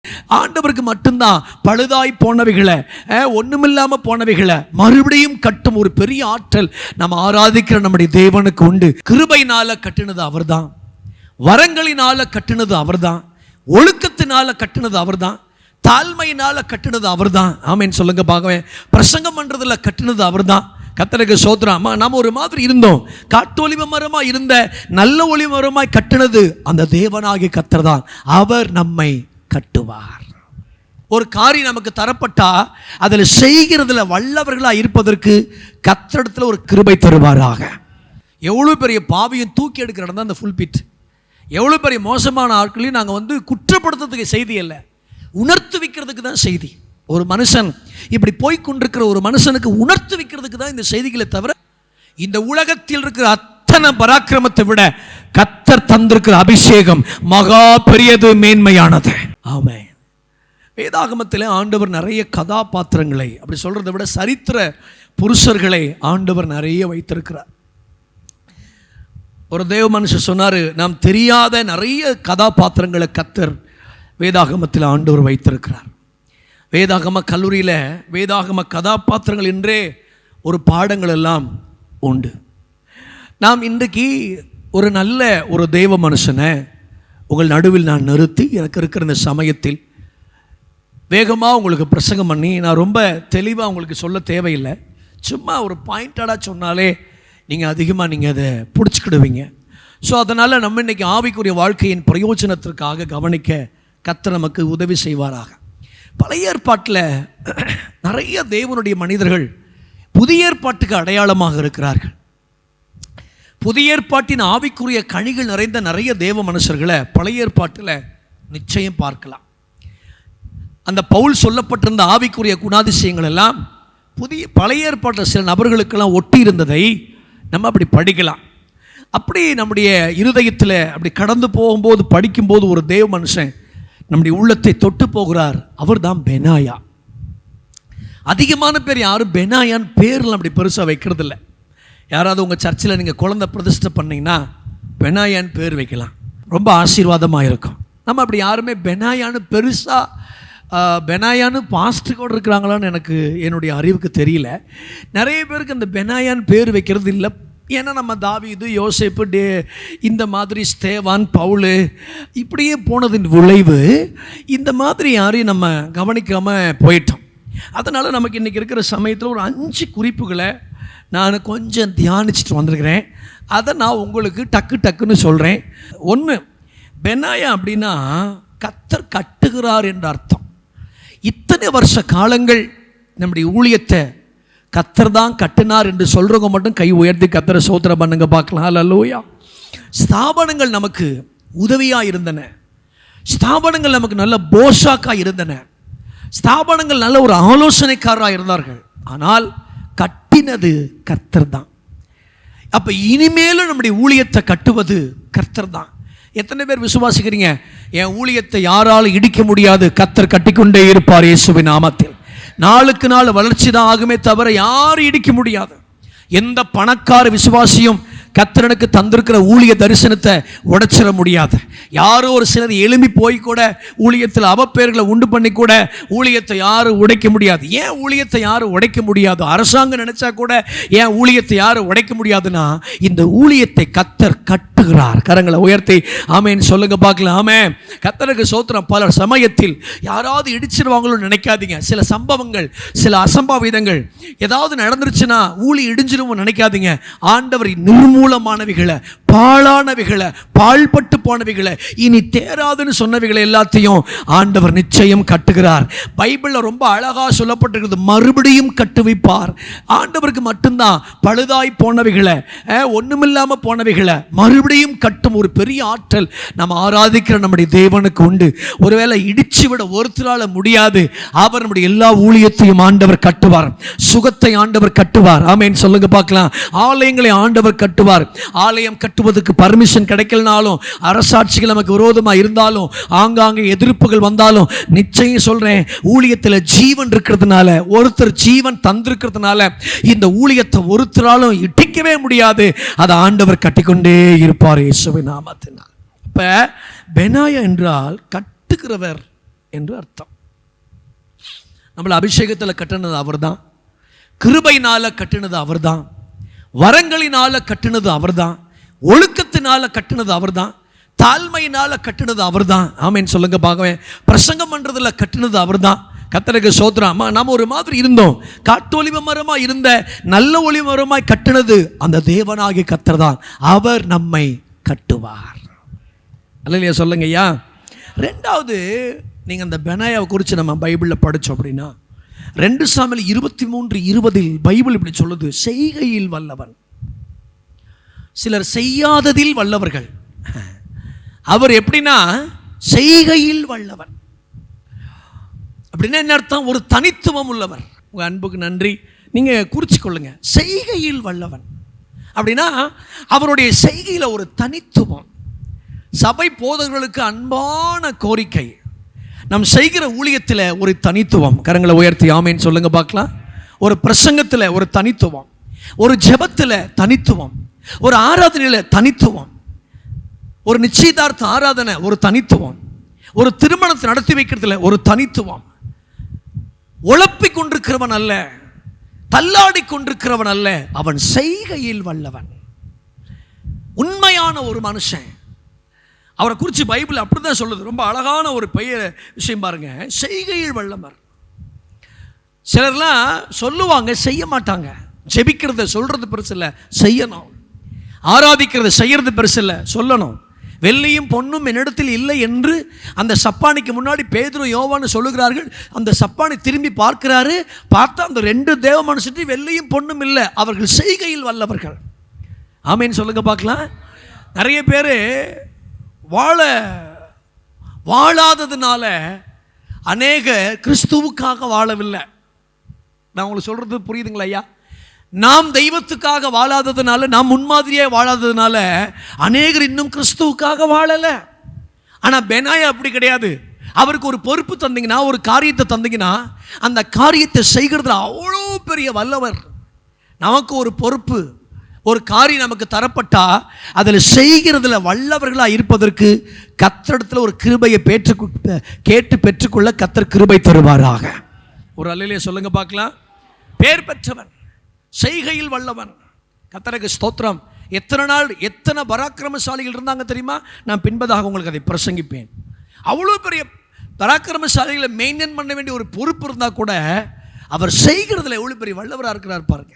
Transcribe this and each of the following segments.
ஆண்டவருக்கு மட்டும்தான் பழுதாய் போனவைகளை, ஒண்ணுமில்லாம போனவைகளை மறுபடியும் கட்டும் ஒரு பெரிய ஆற்றல் நம்ம ஆராதிக்கிற நம்முடைய தேவனுக்கு உண்டு. கிருபையினால கட்டினது அவர்தான், வரங்களினால கட்டினது அவர்தான், ஒழுக்கத்தினால கட்டினது அவர்தான், தாழ்மையினால கட்டினது அவர்தான். ஆமேன் சொல்லுங்க பார்க்கவே. பிரசங்கம் பண்றதுல கட்டினது அவர்தான். கர்த்தருக்கு ஸ்தோத்திரம். நம்ம ஒரு மாதிரி இருந்தோம், காட்டு ஒலிவ மரமா இருந்த நல்ல ஒலிவ மரமாய் கட்டினது அந்த தேவனாகிய கர்த்தர் தான். அவர் நம்மை கட்டுவார். ஒரு காரியம் நமக்கு தரப்பட்டா அதில் செய்கிறதுல வல்லவர்களா இருப்பதற்கு கர்த்தரிடத்துல ஒரு கிருபை தருவாராக. எவ்வளவு பெரிய பாவியும் தூக்கி எடுக்கிற இடம் தான் அந்த புல்பிட். எவ்வளவு பெரிய மோசமான ஆட்களையும் நாங்கள் குற்றப்படுத்துறதுக்கு செய்தி அல்ல, உணர்த்து வைக்கிறதுக்கு தான் செய்தி. ஒரு மனுஷன் இப்படி போய்கொண்டிருக்கிற ஒரு மனுஷனுக்கு உணர்த்து வைக்கிறதுக்கு தான் இந்த செய்திகளை தவிர இந்த உலகத்தில் இருக்கிற அத்தனை பராக்கிரமத்தை விட கர்த்தர் தந்திருக்கிற அபிஷேகம் மகா பெரியது, மேன்மையானது. ஆமென். வேதாகமத்தில் ஆண்டவர் நிறைய கதாபாத்திரங்களை, அப்படி சொல்றதை விட சரித்திர புருஷர்களை ஆண்டவர் நிறைய வைத்திருக்கிறார். ஒரு தேவ மனுஷன் சொன்னார், நாம் தெரியாத நிறைய கதாபாத்திரங்களை கர்த்தர் வேதாகமத்தில் ஆண்டவர் வைத்திருக்கிறார். வேதாகம கல்லூரியில் வேதாகம கதாபாத்திரங்கள் என்றே ஒரு பாடங்கள் எல்லாம் உண்டு. நாம் இன்றைக்கு ஒரு நல்ல ஒரு தெய்வ மனுஷனை உங்கள் நடுவில் நான் நிறுத்தி எனக்கு இருக்கிற இந்த சமயத்தில் வேகமாக உங்களுக்கு பிரசங்கம் பண்ணி நான் ரொம்ப தெளிவாக உங்களுக்கு சொல்ல தேவையில்லை, சும்மா ஒரு பாயிண்டடாக சொன்னாலே நீங்கள் அதிகமாக நீங்கள் அதை பிடிச்சிக்கிடுவீங்க. ஸோ அதனால் நம்ம இன்றைக்கி ஆவிக்குரிய வாழ்க்கையின் பிரயோஜனத்திற்காக கவனிக்க கர்த்தர் நமக்கு உதவி செய்வாராக. பழைய ஏற்பாட்டில் நிறைய தேவனுடைய மனிதர்கள் புதிய ஏற்பாட்டுக்கு அடையாளமாக இருக்கிறார்கள். புதிய ஏற்பாட்டின் ஆவிக்குரிய கனிகள் நிறைந்த நிறைய தேவ மனுஷர்களை பழைய ஏற்பாட்டில் நிச்சயம் பார்க்கலாம். அந்த பவுல் சொல்லப்பட்டிருந்த ஆவிக்குரிய குணாதிசயங்கள் எல்லாம் பழைய ஏற்பாட்டில் சில நபர்களுக்கெல்லாம் ஒட்டி இருந்ததை நம்ம அப்படி படிக்கலாம். அப்படி நம்முடைய இருதயத்தில் அப்படி கடந்து போகும்போது படிக்கும்போது ஒரு தேவ மனுஷன் நம்முடைய உள்ளத்தை தொட்டு போகிறார். அவர் தான் பெனாயா. அதிகமான பேர் யாரும் பெனாயான்னு பேரில் அப்படி பெருசாக வைக்கிறது இல்லை. யாராவது உங்கள் சர்ச்சில் நீங்கள் குழந்தை பிரதிஷ்டை பண்ணிங்கன்னா பெனாயான்னு பேர் வைக்கலாம், ரொம்ப ஆசீர்வாதமாக இருக்கும். நம்ம அப்படி யாருமே பெனாயான்னு பெருசாக பெனாயான்னு பாஸ்டர் கூட இருக்கிறாங்களான்னு எனக்கு என்னுடைய அறிவுக்கு தெரியல. நிறைய பேருக்கு அந்த பெனாயான்னு பேர் வைக்கிறது இல்லை. ஏன்னா நம்ம தாவீது, யோசேப்பு, இந்த மாதிரி ஸ்தேவான், பவுல் இப்படியே போனதின் விளைவு இந்த மாதிரி யாரையும் நம்ம கவனிக்காமல் போயிட்டோம். அதனால் நமக்கு இன்றைக்கி இருக்கிற சமயத்தில் ஒரு 5 குறிப்புகளை நான் கொஞ்சம் தியானிச்சுட்டு வந்திருக்கிறேன். அதை நான் உங்களுக்கு டக்குன்னு சொல்கிறேன். 1, பெனாயா அப்படின்னா கர்த்தர் கட்டுகிறார் என்ற அர்த்தம். இத்தனை வருஷ காலங்கள் நம்முடைய ஊழியத்தை கர்த்தர் தான் கட்டினார் என்று சொல்கிறவங்க மட்டும் கை உயர்த்தி கர்த்தரை ஸ்தோத்திரம் பண்ணுங்க பார்க்கலாம். ஹல்லேலூயா. ஸ்தாபனங்கள் நமக்கு உதவியாக இருந்தன, ஸ்தாபனங்கள் நமக்கு நல்ல போஷாக்காக இருந்தன, ஸ்தாபனங்கள் நல்ல ஒரு ஆலோசனைக்காரராக இருந்தார்கள். ஆனால் கட்டினது கர்த்தர் தான். அப்போ இனிமேலும் நம்முடைய ஊழியத்தை கட்டுவது கர்த்தர் தான். எத்தனை பேர் விசுவாசிக்கிறீங்க, என் ஊழியத்தை யாராலும் இடிக்க முடியாது, கர்த்தர் கட்டிக்கொண்டே இருப்பார் இயேசுவின் நாமத்தில். நாளுக்கு நாள் வளர்ச்சி தான் ஆகுமே தவிர யாரும் இடிக்க முடியாது. எந்த பணக்கார விசுவாசியும் கர்த்தருக்கு தந்திருக்கிற ஊழிய தரிசனத்தை உடைச்சிட முடியாது. யாரோ ஒரு சிலர் எழும்பி போய் கூட ஊழியத்தில் அவப்பெயர்களை உண்டு பண்ணி கூட ஊழியத்தை யாரும் உடைக்க முடியாது. ஏன் ஊழியத்தை யாரும் உடைக்க முடியாது? அரசாங்கம் நினைச்சா கூட ஏன் ஊழியத்தை யாரும் உடைக்க முடியாதுன்னா, இந்த ஊழியத்தை கர்த்தர் கட்டுகிறார். கரங்களை உயர்த்தி ஆமேன் சொல்லுங்க பார்க்கலாம். ஆமென். கர்த்தருக்கு ஸ்தோத்திரம். பல சமயத்தில் யாராவது இடிச்சிருவாங்களோன்னு நினைக்காதீங்க. சில சம்பவங்கள், சில அசம்பாவிதங்கள் ஏதாவது நடந்துருச்சுன்னா ஊழி இடிஞ்சிருவோம் நினைக்காதீங்க. ஆண்டவர் நிர்மூலமானவைகளை, பாழானவைகளை, பாழ்பட்டு போனவைகளை, இனி தேராதுன்னு சொன்னவைகளை எல்லாத்தையும் ஆண்டவர் நிச்சயம் கட்டுகிறார். பைபிளில் ரொம்ப அழகாக சொல்லப்பட்டிருக்கிறது, மறுபடியும் கட்டுவிப்பார். ஆண்டவருக்கு மட்டும்தான் பழுதாய் போனவைகளை, ஒண்ணுமில்லாமல் போனவைகளை மறுபடியும் கட்டும் ஒரு பெரிய ஆற்றல் நம்ம ஆராதிக்கிற நம்முடைய தேவனுக்கு உண்டு. ஒருவேளை இடிச்சு விட ஒருத்தரால முடியாது. அவர் நம்முடைய எல்லா ஊழியத்தையும் ஆண்டவர் கட்டுவார். சுகத்தை ஆண்டவர் கட்டுவார். ஆமென் சொல்லுங்க பார்க்கலாம். ஆலயங்களை ஆண்டவர் கட்டுவார். ஆலயம் கட்டுவதற்கு பர்மிஷன் கிடைக்கலனாலும், அரசாட்சிகள் நமக்கு விரோதமாக இருந்தாலும், ஆங்காங்கே எதிர்ப்புகள் வந்தாலும், நிச்சயம் சொல்றேன், ஊழியத்தில் ஜீவன் இருக்கிறதுனால, ஒருத்தர் ஜீவன் தந்திருக்கிறதுனால இந்த ஊழியத்தை ஒருத்தராலும் இடிக்கவே முடியாது. அதை ஆண்டவர் கட்டிக்கொண்டே இருப்பார் இயேசுவின் நாமத்தினால். இப்ப பெனாயா என்றால் கட்டுகிறவர் என்று அர்த்தம். நம்மளை அபிஷேகத்தில் கட்டினது அவர் தான், கிருபையினால் கட்டினது அவர் தான், வரங்களினால் கட்டினது அவர் தான், ஒழுக்கத்தினால் கட்டினது அவர் தான், தாழ்மையினால் கட்டினது அவர் தான். ஆமேன்னு சொல்லுங்க பார்க்கவே. பிரசங்கம் பண்ணுறதில் கட்டினது அவர் தான். கர்த்தருக்கு ஸ்தோத்திரம். நம்ம ஒரு மாதிரி இருந்தோம், காட்டு ஒலிவ மரமாக இருந்த நல்ல ஒலிவ மரமாய் கட்டினது அந்த தேவனாகிய கர்த்தர் தான். அவர் நம்மை கட்டுவார். அல்லையா சொல்லுங்க ஐயா. ரெண்டாவது, நீங்கள் அந்த பெனாயாவை குறித்து நம்ம பைபிளில் படித்தோம் அப்படின்னா 2 சாமுவேல் 23:20 பைபிள் இப்படி சொல்லுது, செய்கையில் வல்லவன். சிலர் செய்யாததில் வல்லவர்கள். அவர் எப்படின்னா செய்கையில் வல்லவன். அப்படின்னா என்ன அர்த்தம்? ஒரு தனித்துவம் உள்ளவர். உங்கள் அன்புக்கு நன்றி, நீங்கள் குறிச்சிக்கொள்ளுங்க. செய்கையில் வல்லவன் அப்படின்னா அவருடைய செய்கையில் ஒரு தனித்துவம். சபை போதகர்களுக்கு அன்பான கோரிக்கை, நம் செய்கிற ஊழியத்தில் ஒரு தனித்துவம். கரங்களை உயர்த்தி ஆமேன்னு சொல்லுங்க பார்க்கலாம். ஒரு பிரசங்கத்தில் ஒரு தனித்துவம், ஒரு ஜெபத்தில் தனித்துவம், ஒரு ஆராதனையில் தனித்துவம், ஒரு நிச்சயதார்த்த ஆராதனை ஒரு தனித்துவம், ஒரு திருமணத்தை நடத்தி வைக்கிறதுல ஒரு தனித்துவம். உழப்பிக் கொண்டிருக்கிறவன் அல்ல, தள்ளாடி கொண்டிருக்கிறவன் அல்ல, அவன் செய்கையில் வல்லவன். உண்மையான ஒரு மனுஷன். அவரை குறித்து பைபிள் அப்படிதான் சொல்லுது. ரொம்ப அழகான ஒரு பெயர் விஷயம் பாருங்க, செய்கையில் வல்லவர். சிலர்லாம் சொல்லுவாங்க, செய்ய மாட்டாங்க. ஜெபிக்கிறத சொல்றது பெருசு இல்லை, செய்யணும். ஆராதிக்கிறத செய்யறது பெருசு இல்லை, சொல்லணும். வெள்ளியும் பொன்னும் என்னிடத்தில் இல்லை என்று அந்த சப்பானிக்கு முன்னாடி பேதுரு யோவான்னு சொல்லுகிறார்கள். அந்த சப்பானி திரும்பி பார்க்கிறாரு, பார்த்தா அந்த 2 தேவ மனுஷன் வெள்ளியும் பொன்னும் இல்லை, அவர்கள் செய்கையில் வல்லவர்கள். ஆமேன்னு சொல்லுங்க பார்க்கலாம். நிறைய பேர் வாழாததுனால அநேக கிறிஸ்துவுக்காக வாழவில்லை. நான் உங்களுக்கு சொல்றது புரியுதுங்களா ஐயா? நாம் தெய்வத்துக்காக வாழாததுனால, நாம் முன்மாதிரியாக வாழாததுனால அநேகர் இன்னும் கிறிஸ்துவுக்காக வாழலை. ஆனால் பெனாயா அப்படி கிடையாது. அவருக்கு ஒரு பொறுப்பு தந்தீங்கன்னா, ஒரு காரியத்தை தந்தீங்கன்னா, அந்த காரியத்தை செய்கிறதுல அவ்வளோ பெரிய வல்லவர். நமக்கு ஒரு பொறுப்பு, ஒரு காரியம் நமக்கு தரப்பட்டா அதில் செய்கிறதுல வல்லவர்களாக இருப்பதற்கு கர்த்தரிடத்தில் ஒரு கிருபையை கேட்டு பெற்றுக்கொள்ள கர்த்தர் கிருபை தருவாராக. ஒரு அல்லையிலே சொல்லுங்க பார்க்கலாம். பேர் பெற்றவன், செய்கையில் வல்லவன். கர்த்தருக்கு ஸ்தோத்திரம். எத்தனை நாள் எத்தனை பராக்கிரமசாலிகள் இருந்தாங்க தெரியுமா? நான் பின்பதாக உங்களுக்கு அதை பிரசங்கிப்பேன். அவ்வளோ பெரிய பராக்கிரமசாலிகளை மெயின்டைன் பண்ண வேண்டிய ஒரு பொறுப்பு இருந்தால் கூட அவர் செய்கிறதுல எவ்வளோ பெரிய வல்லவராக இருக்கிறார் பாருங்க.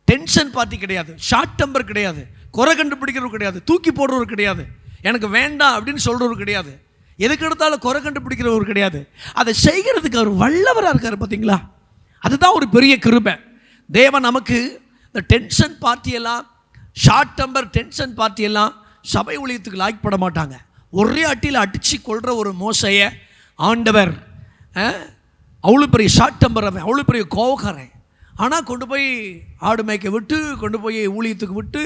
டென்ஷன் பார்ட்டி கிடையாது, ஷார்ட் டெம்பர் கிடையாது, குறை கண்டுபிடிக்கிறவர் கிடையாது, தூக்கி போடுறவர் கிடையாது, எனக்கு வேண்டாம் அப்படின்னு சொல்கிறவர் கிடையாது, எதுக்கு எடுத்தாலும் குறை கண்டுபிடிக்கிறவர் கிடையாது. அதை செய்கிறதுக்கு அவர் வல்லவராக இருக்கார் பார்த்தீங்களா? அதுதான் ஒரு பெரிய கிருபை. தேவன் நமக்கு இந்த டென்ஷன் பார்ட்டியெல்லாம், ஷார்ட் டெம்பர் டென்ஷன் பார்ட்டியெல்லாம் சபை ஊழியத்துக்கு லாய்க்கப்பட மாட்டாங்க. ஒரே அட்டியில் அடித்து கொள்கிற ஒரு மோசையை ஆண்டவர், அவ்வளோ பெரிய ஷார்ட் டெம்பர், அவன் அவ்வளோ பெரிய கோவக்காரன். ஆனால் கொண்டு போய் ஆடு மேய்க்க விட்டு, கொண்டு போய் ஊழியத்துக்கு விட்டு,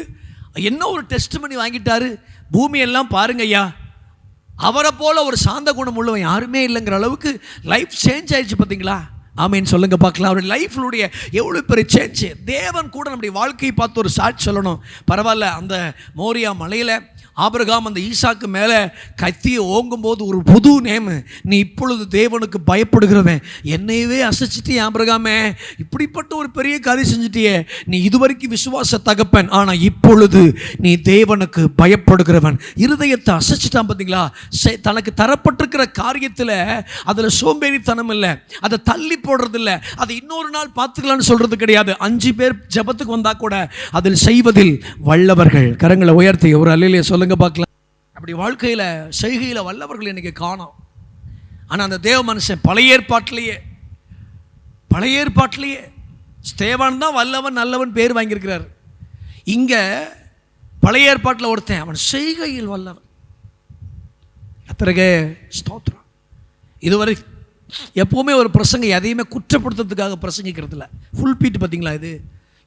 என்ன ஒரு டெஸ்ட் பண்ணி வாங்கிட்டாரு. பூமியெல்லாம் பாருங்க ஐயா, அவரை போல ஒரு சாந்த குணம் உள்ளவன் யாருமே இல்லைங்கிற அளவுக்கு லைஃப் சேஞ்ச் ஆயிடுச்சு பார்த்தீங்களா? ஆமேன்னு சொல்லுங்க பார்க்கலாம். அவருடைய லைஃப்னுடைய எவ்வளோ பெரிய சேஞ்சு. தேவன் கூட நம்முடைய வாழ்க்கையை பார்த்து ஒரு சாட்சி சொல்லணும். பரவாயில்ல, அந்த மோரியா மலையில் ஆபிரகாம் அந்த ஈசாக்கு மேலே கத்தியை ஓங்கும்போது ஒரு புது நேம், நீ இப்பொழுது தேவனுக்கு பயப்படுகிறவன், என்னையவே அசைச்சிட்டியே ஆபிரகாமே, இப்படிப்பட்ட ஒரு பெரிய காரியம் செஞ்சிட்டியே, நீ இதுவரைக்கும் விசுவாச தகப்பன், ஆனால் இப்பொழுது நீ தேவனுக்கு பயப்படுகிறவன். இருதயத்தை அசைச்சிட்டான் பார்த்தீங்களா? தனக்கு தரப்பட்டிருக்கிற காரியத்தில் அதில் சோம்பேறித்தனம் இல்லை, அதை தள்ளி போடுறதில்லை, அதை இன்னொரு நாள் பார்த்துக்கலான்னு சொல்கிறது கிடையாது. 5 பேர் ஜெபத்துக்கு வந்தால் கூட அதில் செய்வதில் வல்லவர்கள். கரங்களை உயர்த்தி ஒரு அல்லையிலே சொல்லுங்க பார்க்கலாம். அப்படி வாழ்க்கையில் செய்கையில் வல்லவர்கள் இன்னைக்கு காணோம். ஆனால் அந்த தேவ மனுஷன் பழைய ஏற்பாட்டிலேயே ஸ்தேவான் தான் வல்லவன் நல்லவன் பேர் வாங்கியிருக்கிறார். இங்கே பழைய ஏற்பாட்டில் ஒருத்தன், அவன் செய்கையில் வல்லவன். கர்த்தருக்கு ஸ்தோத்திரம். இதுவரை எப்போவுமே ஒரு பிரசங்கம் எதையுமே குற்றப்படுத்துறதுக்காக பிரசங்கிக்கிறது இல்லை. ஃபுல் பீட் பார்த்தீங்களா? இது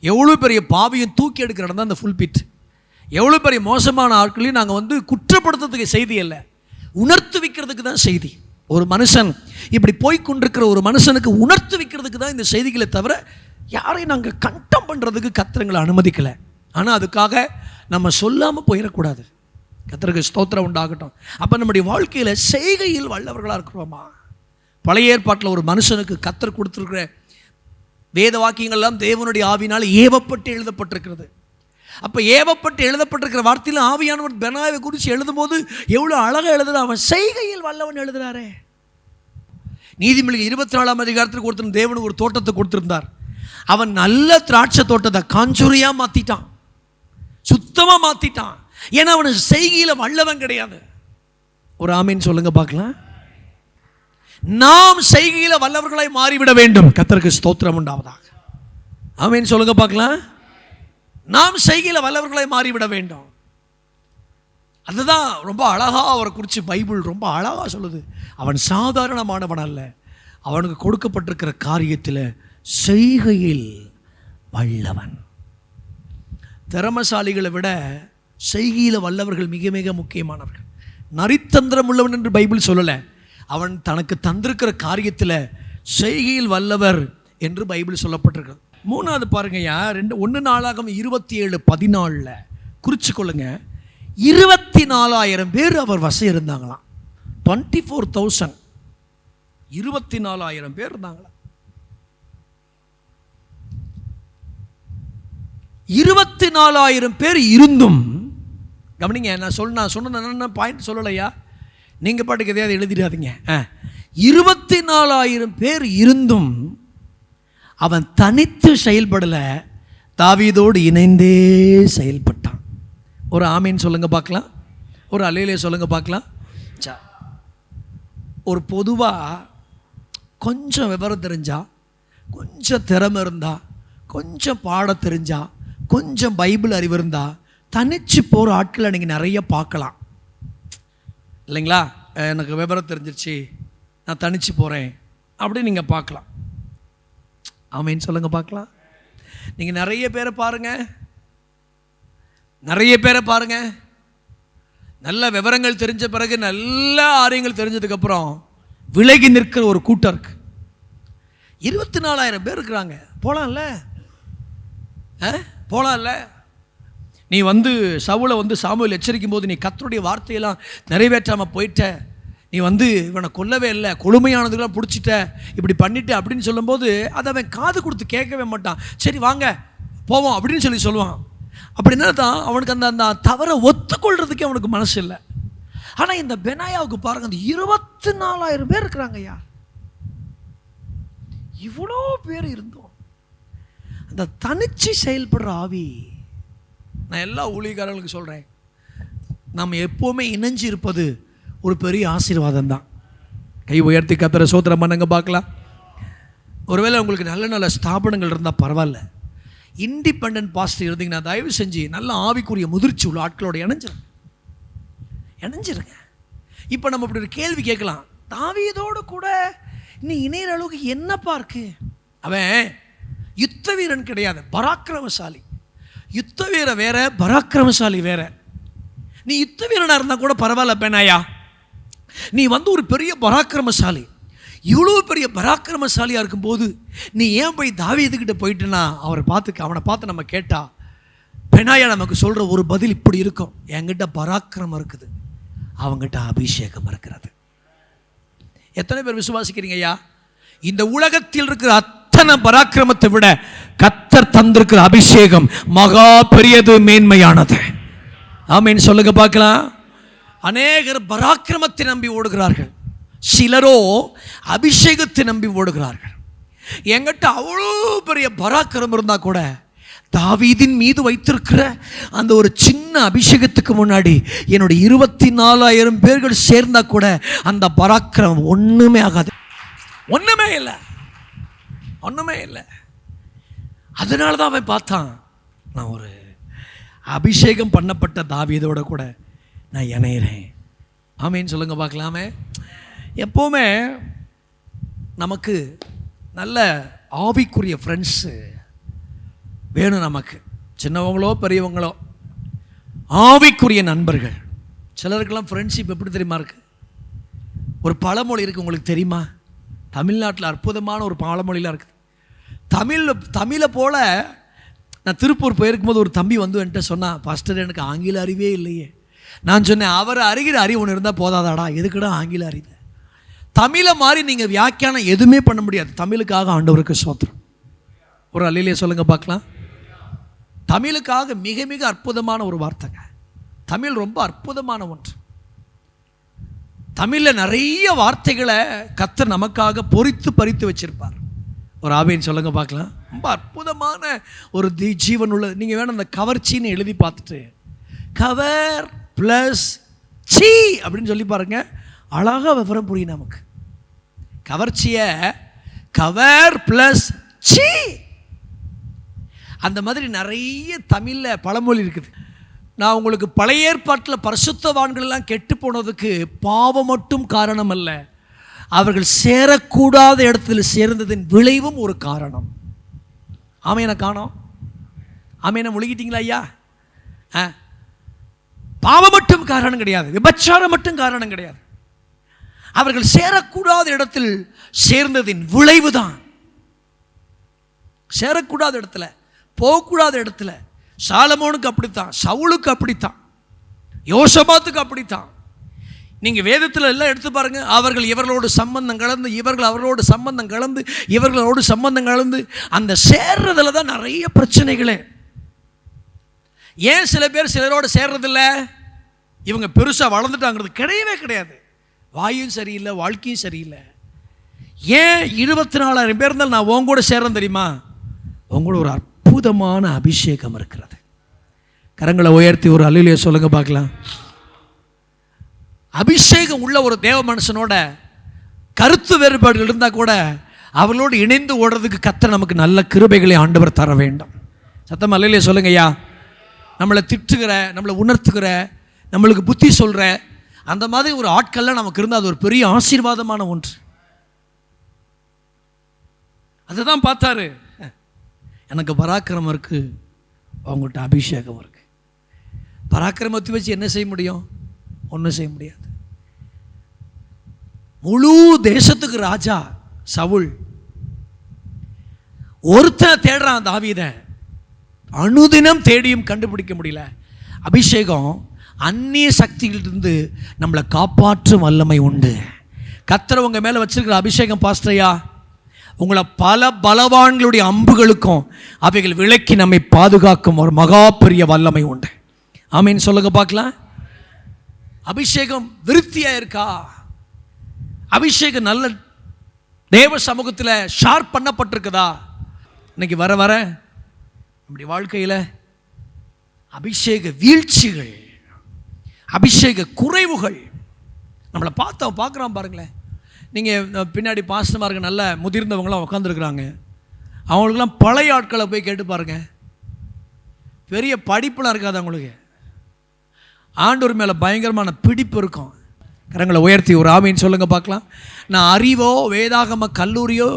எவ்வளோ பெரிய பாவியும் தூக்கி எடுக்கிற இடம் தான் அந்த ஃபுல் பீட். எவ்வளோ பெரிய மோசமான ஆட்களையும் நாங்கள் குற்றப்படுத்துறதுக்கு செய்தி இல்லை, உணர்த்து வைக்கிறதுக்கு தான் செய்தி. ஒரு மனுஷன் இப்படி போய்கொண்டிருக்கிற ஒரு மனுஷனுக்கு உணர்த்து வைக்கிறதுக்கு தான் இந்த செய்திகளை தவிர யாரையும் நாங்கள் கண்டம் பண்ணுறதுக்கு கர்த்தர்களை அனுமதிக்கலை. ஆனால் அதுக்காக நம்ம சொல்லாமல் போயிடக்கூடாது. கர்த்தருக்கு ஸ்தோத்திரம் உண்டாகட்டும். அப்போ நம்முடைய வாழ்க்கையில் செய்கையில் வல்லவர்களாக இருக்கிறோமா? பழைய ஏற்பாட்டில் ஒரு மனுஷனுக்கு கர்த்தர் கொடுத்துருக்கிற வேத வாக்கியங்கள்லாம் தேவனுடைய ஆவியினால் ஏவப்பட்டு எழுதப்பட்டிருக்கிறது. அப்போ ஏவப்பட்டு எழுதப்பட்டிருக்கிற வார்த்தையில் ஆவியானவர் பெனாயை குறித்து எழுதும்போது எவ்வளோ அழகாக எழுதுற, அவன் செய்கையில் வல்லவன் எழுதுறாரே. நீதிமொழிகள் 24ஆம் அதிகாரத்துக்கு ஒருத்தன் தேவனுக்கு ஒரு தோட்டத்தை கொடுத்துருந்தார். அவன் நல்ல திராட்சை தோட்டத்தை காஞ்சூரியாக மாற்றிட்டான், சுத்தமாக மாற்றிட்டான். ஏன்னா அவனுக்கு செய்கையில் வல்லவன் கிடையாது. ஒரு ஆமீன் சொல்லுங்க பார்க்கலாம். நாம் செய்கையில் வல்லவர்களாய் மாறிவிட வேண்டும். கர்த்தருக்கு ஸ்தோத்திரம் உண்டாவதாக. ஆமீன் சொல்லுங்க பார்க்கலாம். நாம் செய்கையில் வல்லவர்களாய் மாறிவிட வேண்டும். அதுதான் ரொம்ப அழகாக அவரை குறித்து பைபிள் ரொம்ப அழகாக சொல்லுது. அவன் சாதாரணமானவன் அல்ல, அவனுக்கு கொடுக்கப்பட்டிருக்கிற காரியத்தில் செய்கையில் வல்லவன். திறமசாலிகளை விட செய்கையில் வல்லவர்கள் மிக மிக முக்கியமானவர்கள். நரித்தந்திரம் உள்ளவன் என்று பைபிள் சொல்லலை, அவன் தனக்கு தந்திருக்கிற காரியத்தில் செய்கையில் வல்லவர் என்று பைபிள் சொல்லப்பட்டிருக்கிறது. மூணாவது பாருங்கய்யா, 1 நாளாகமம் 27:14 குறிச்சு கொள்ளுங்க. 24,000 பேர் அவர் வசம் இருந்தாங்களாம். 24,000 24,000 பேர் இருந்தாங்களாம். 24,000 பேர் இருந்தும், கவனிங்க, நான் சொன்ன பாயிண்ட் சொல்லலையா, நீங்கள் பாட்டுக்கு எதையாவது எழுதிடாதீங்க. 24,000 பேர் இருந்தும் அவன் தனித்து செயல்படல, தாவீதோடு இணைந்தே செயல்பட்டான். ஒரு ஆமீன் சொல்லுங்க பார்க்கலாம், ஒரு அல்லேலூயா சொல்லுங்க பார்க்கலாம். ஒரு பொதுவாக கொஞ்சம் விவரம் தெரிஞ்சா, கொஞ்சம் திறமை இருந்தா, கொஞ்சம் பாட தெரிஞ்சா, கொஞ்சம் பைபிள் அறிவு இருந்தா தனிச்சு போகிற ஆட்களை நீங்கள் நிறைய பார்க்கலாம் இல்லைங்களா. எனக்கு விவரம் தெரிஞ்சிருச்சு, நான் தனிச்சு போகிறேன் அப்படின்னு நீங்கள் பார்க்கலாம். ஆமீன் சொல்லுங்க பார்க்கலாம். நீங்கள் நிறைய பேரை பாருங்க, நல்ல விவரங்கள் தெரிஞ்ச பிறகு, நல்ல ஆரியங்கள் தெரிஞ்சதுக்கப்புறம் விலகி நிற்கிற ஒரு கூட்டம் இருக்கு. 24,000 பேர் இருக்கிறாங்க. போலாம்ல. நீ சவுலை சாமுவேல் எச்சரிக்கும் போது நீ கர்த்தருடைய வார்த்தையெல்லாம் நிறைவேற்றாமல் போயிட்ட, நீ இவனை கொல்லவே இல்லை, கொடுமையானதுக்கெல்லாம் பிடிச்சிட்ட, இப்படி பண்ணிட்ட அப்படின்னு சொல்லும்போது அதை அவன் காது கொடுத்து கேட்கவே மாட்டான். சரி வாங்க போவோம் அப்படின்னு சொல்லுவான். அப்படின்னா தான் அவனுக்கு அந்த தவறை ஒத்துக்கொள்றதுக்கே அவனுக்கு மனசு இல்லை. ஆனால் இந்த பெனாயாவுக்கு பாருங்க, அந்த 24,000 பேர் இருக்கிறாங்க. ஐயா, இவ்வளோ பேர் இருந்தோம் அந்த தனிச்சு செயல்படுற ஆவி. நான் எல்லா ஊழியக்காரர்களுக்கு சொல்கிறேன், நம்ம எப்போவுமே இணைஞ்சு இருப்பது ஒரு பெரிய ஆசீர்வாதம் தான். கை உயர்த்தி கர்த்தரை ஸ்தோத்திரம் பண்ணுங்க பார்க்கலாம். ஒருவேளை உங்களுக்கு நல்ல நல்ல ஸ்தாபனங்கள் இருந்தால் பரவாயில்ல, இண்டிபெண்டன்ட் பாஸ்டர் இருந்தீங்கன்னா தயவு செஞ்சு நல்ல ஆவிக்குரிய முதிர்ச்சி உள்ள ஆட்களோட இணைஞ்சிருங்க. இப்போ நம்ம இப்படி ஒரு கேள்வி கேட்கலாம், தாவீதோடு கூட இன்னும் இணையிற அளவுக்கு என்னப்பா இருக்கு? அவன் யுத்த வீரன் கிடையாது, பராக்கிரமசாலி. யுத்த வீரன் வேற, பராக்கிரமசாலி வேற. நீ யுத்த வீரனாக இருந்தால் கூட பரவாயில்ல பெனாயா, நீ ஒரு பெரிய பராக்கிரமசாலி. இவ்வளோ பெரிய பராக்கிரமசாலியாக இருக்கும்போது நீ ஏன் போய் தாவீதுக்கிட்ட போயிட்டுனா அவனை பார்த்து நம்ம கேட்டா, பெனாயா நமக்கு சொல்கிற ஒரு பதில் இப்படி இருக்கும்: என்கிட்ட பராக்கிரமம் இருக்குது, அவங்ககிட்ட அபிஷேகம் இருக்கிறது. எத்தனை பேர் விசுவாசிக்கிறீங்க? ஐயா, இந்த உலகத்தில் இருக்கிற அத்தனை பராக்கிரமத்தை விட கர்த்தர் தந்திருக்கிற அபிஷேகம் மகா பெரியது, மேன்மையானது. ஆமீன் சொல்லுங்க பார்க்கலாம். அநேகர் பராக்கிரமத்தை நம்பி ஓடுகிறார்கள், சிலரோ அபிஷேகத்தை நம்பி ஓடுகிறார்கள். என்கிட்ட அவ்வளோ பெரிய பராக்கிரமம் இருந்தால் கூட தாவீதின் மீது வைத்திருக்கிற அந்த ஒரு சின்ன அபிஷேகத்துக்கு முன்னாடி என்னுடைய 24,000 பேர்கள் சேர்ந்தா கூட அந்த பராக்கிரமம் ஒன்றுமே ஆகாது, ஒன்றுமே இல்லை. அதனால தான் அவன் பார்த்தான், நான் ஒரு அபிஷேகம் பண்ணப்பட்ட தாவீதோட கூட நான் இணையிறேன். ஆமீன் சொல்லுங்க பார்க்கலாமே. எப்போவுமே நமக்கு நல்ல ஆவிக்குரிய ஃப்ரெண்ட்ஸு வேணும். நமக்கு சின்னவங்களோ பெரியவங்களோ ஆவிக்குரிய நண்பர்கள். சிலருக்கெல்லாம் ஃப்ரெண்ட்ஷிப் எப்படி தெரியுமா இருக்குது? ஒரு பழமொழி இருக்குது, உங்களுக்கு தெரியுமா? தமிழ்நாட்டில் அற்புதமான ஒரு பழமொழிலாம் இருக்குது. தமிழை போல் நான் திருப்பூர் போயிருக்கும்போது ஒரு தம்பி என்கிட்ட சொன்னான், பாஸ்டர் எனக்கு ஆங்கில அறிவே இல்லையே. நான் சொன்னேன், அவர் அறிகிற அறிவு ஒன்று இருந்தால் போதாதாடா, எதுக்குடா ஆங்கில அறிவு? தமிழை மாதிரி நீங்கள் வியாக்கியானம் எதுவுமே பண்ண முடியாது. தமிழுக்காக ஆண்டவருக்கு ஸ்தோத்திரம். ஒரு அல்லேலூயா சொல்லுங்க பார்க்கலாம். தமிழுக்காக மிக மிக அற்புதமான ஒரு வார்த்தைங்க. தமிழ் ரொம்ப அற்புதமான ஒன்று. தமிழில் நிறைய வார்த்தைகளை கர்த்தர் நமக்காக பொறித்து பறித்து வச்சிருப்பார். ஒரு ஆவின்னு சொல்லுங்க பார்க்கலாம். ரொம்ப அற்புதமான ஒரு ஜீவன் உள்ளது. நீங்கள் வேணும் அந்த கவர்ச்சின்னு எழுதி பார்த்துட்டு கவர் ப்ளஸ் சி அப்படின்னு சொல்லி பாருங்க, அழகாக விவரம் புரியும் நமக்கு. கவர்ச்சியை கவர் ப்ளஸ் சி, அந்த மாதிரி நிறைய தமிழில் பழமொழி இருக்குது. நான் உங்களுக்கு பழைய ஏற்பாட்டில் பரிசுத்தவான்கள் எல்லாம் கெட்டு போனதுக்கு பாவம் மட்டும் காரணம் அல்ல, அவர்கள் சேரக்கூடாத இடத்துல சேர்ந்ததின் விளைவும் ஒரு காரணம். ஆமையனை காணோம், ஆமையனை முழுகிட்டீங்களா ஐயா? பாவம் மட்டும் காரணம் கிடையாது, விபச்சாரம் மட்டும் காரணம் கிடையாது, அவர்கள் சேரக்கூடாத இடத்தில் சேர்ந்ததின் விளைவு தான். சேரக்கூடாத இடத்துல, போகக்கூடாத இடத்துல. சாலமோனுக்கு அப்படித்தான், சவுலுக்கு அப்படித்தான், யோசபாத்துக்கு அப்படித்தான். நீங்கள் வேதத்தில் எல்லாம் எடுத்து பாருங்க. அவர்கள் இவர்களோடு சம்பந்தம் கலந்து, இவர்கள் அவர்களோடு சம்பந்தம் கலந்து, இவர்களோடு சம்பந்தம் கலந்து, அந்த சேர்றதுல தான் நிறைய பிரச்சனைகளே. ஏன் சில பேர் சிலரோடு சேர்றதில்ல? இவங்க பெருசாக வளர்ந்துட்டாங்கிறது கிடையவே கிடையாது. வாயும் சரியில்லை, வாழ்க்கையும் சரியில்லை. ஏன் 24,000 பேர் இருந்தாலும் நான் உங்க கூட சேர்றேன் தெரியுமா? உங்களோட ஒரு அற்புதமான அபிஷேகம் இருக்கிறது. கரங்களை உயர்த்தி ஒரு அல்லேலூயா சொல்லுங்க பார்க்கலாம். அபிஷேகம் உள்ள ஒரு தேவ மனுஷனோட கருத்து வேறுபாடுகள் இருந்தால் கூட அவர்களோடு இணைந்து ஓடுறதுக்கு கர்த்தர் நமக்கு நல்ல கிருபைகளை ஆண்டவர் தர வேண்டும். சத்தம் அல்லேலூயா சொல்லுங்க ஐயா. நம்மளை திட்டுகிற, நம்மளை உணர்த்துகிற, நம்மளுக்கு புத்தி சொல்கிற அந்த மாதிரி ஒரு ஆட்கள்லாம் நமக்கு இருந்தால் அது ஒரு பெரிய ஆசீர்வாதமான ஒன்று. அதுதான் பார்த்தாரு. எனக்கு பராக்கிரமம் இருக்கு, அவங்கள்ட்ட அபிஷேகம் இருக்கு. பராக்கிரமத்தை வச்சு என்ன செய்ய முடியும்? ஒன்றும் செய்ய முடியாது. முழு தேசத்துக்கு ராஜா சவுல் ஒருத்தனை தேடுறான் தாவீதை, அனுதினம் தேடியும் கண்டுபிடிக்க முடியல. அபிஷேகம் அந்நிய சக்திகளிலிருந்து நம்மளை காப்பாற்றும் வல்லமை உண்டு. கர்த்தர் உங்க மேலே வச்சிருக்கிற அபிஷேகம் பாஸ்டரையா, உங்களை பல பலவான்களுடைய அம்புகளுக்கும் அவைகள் விலக்கி நம்மை பாதுகாக்கும் ஒரு மகா பெரிய வல்லமை உண்டு. ஆமீன் சொல்லுங்க பார்க்கலாம். அபிஷேகம் விருத்தியாக இருக்கா? அபிஷேகம் நல்ல தேவ சமூகத்தில் ஷார்ப் பண்ணப்பட்டிருக்குதா? இன்னைக்கு வர வர நம்முடைய வாழ்க்கையில் அபிஷேக வீழ்ச்சிகள், அபிஷேக குறைவுகள் நம்மளை பார்க்குறான் பாருங்களேன். நீங்கள் பின்னாடி பாஸ்டமாருக்கு நல்ல முதிர்ந்தவங்களாம் உட்காந்துருக்குறாங்க. அவங்களுக்கெல்லாம் பழைய ஆட்களை போய் கேட்டு பாருங்க. பெரிய படிப்புலாம் இருக்காது அவங்களுக்கு. ஆண்டவர் மேலே பயங்கரமான பிடிப்பு இருக்கும். கரங்களை உயர்த்தி ஒரு ஆமீன் சொல்லுங்க பார்க்கலாம். நான் அறிவோ வேதாகம கல்லூரியோ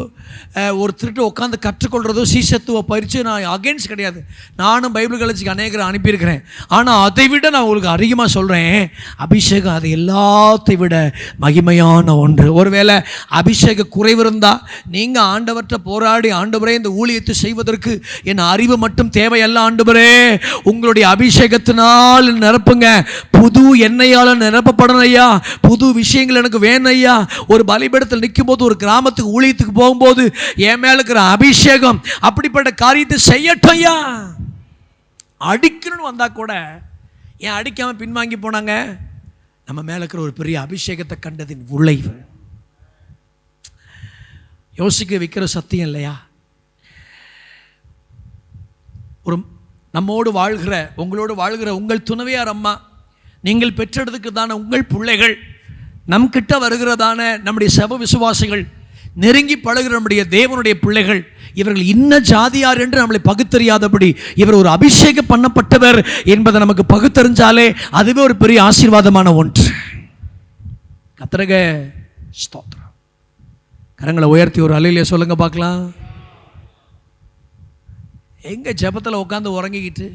ஒரு திருட்டு உட்காந்து கற்றுக்கொள்கிறதோ சீசத்துவ பயிற்சி நான் அகென்ஸ்ட் கிடையாது. நானும் பைபிள் காலேஜுக்கு அநேகரை அனுப்பியிருக்கிறேன். ஆனால் அதை விட நான் உங்களுக்கு அதிகமாக சொல்கிறேன், அபிஷேகம் அது எல்லாத்தை விட மகிமையான ஒன்று. ஒருவேளை அபிஷேக குறைவு இருந்தால் நீங்கள் ஆண்டவற்றை போராடி, ஆண்டவரே இந்த ஊழியத்தை செய்வதற்கு என் அறிவு மட்டும் தேவையல்ல ஆண்டவரே, உங்களுடைய அபிஷேகத்தினால் நிரப்புங்க. புது எண்ணெயால் நிரப்பப்படணும் ஐயா, புது விஷயங்கள் எனக்கு வேணும் ஐயா. ஒரு பலிபீடத்தில் நிற்கும் போது, ஒரு கிராமத்துக்கு ஊழியத்துக்கு போகும்போது என் மேல இருக்கிற அபிஷேகம் அப்படிப்பட்ட காரியத்தை செய்யட்டும் ஐயா. அடிக்கணும்னு வந்தா கூட ஏன் அடிக்காம பின்வாங்கி போனாங்க? நம்ம மேல இருக்கிற ஒரு பெரிய அபிஷேகத்தை கண்டதின் விளைவு. யோசிக்க வைக்கிற சத்தியம் இல்லையா? ஒரு நம்மோடு வாழ்கிற, உங்களோடு வாழ்கிற உங்கள் துணைவியார் அம்மா, நீங்கள் பெற்றெடுத்துக்கு தானே உங்கள் பிள்ளைகள், நம் கிட்ட வருகிறதான நம்முடைய சப விசுவாசிகள், நெருங்கி பழகிற நம்முடைய தேவனுடைய பிள்ளைகள், இவர்கள் இன்ன ஜாதியார் என்று நம்மளை பகுத்தறியாதபடி இவர் ஒரு அபிஷேகம் பண்ணப்பட்டவர் என்பதை நமக்கு பகுத்தறிஞ்சாலே அதுவே ஒரு பெரிய ஆசீர்வாதமான ஒன்று. கர்த்தருக்கு ஸ்தோத்திரம். கரங்களை உயர்த்தி ஒரு அல்லேலூயா சொல்லுங்க பார்க்கலாம். எங்க ஜெபத்தில் உட்காந்து உறங்கிக்கிட்டு,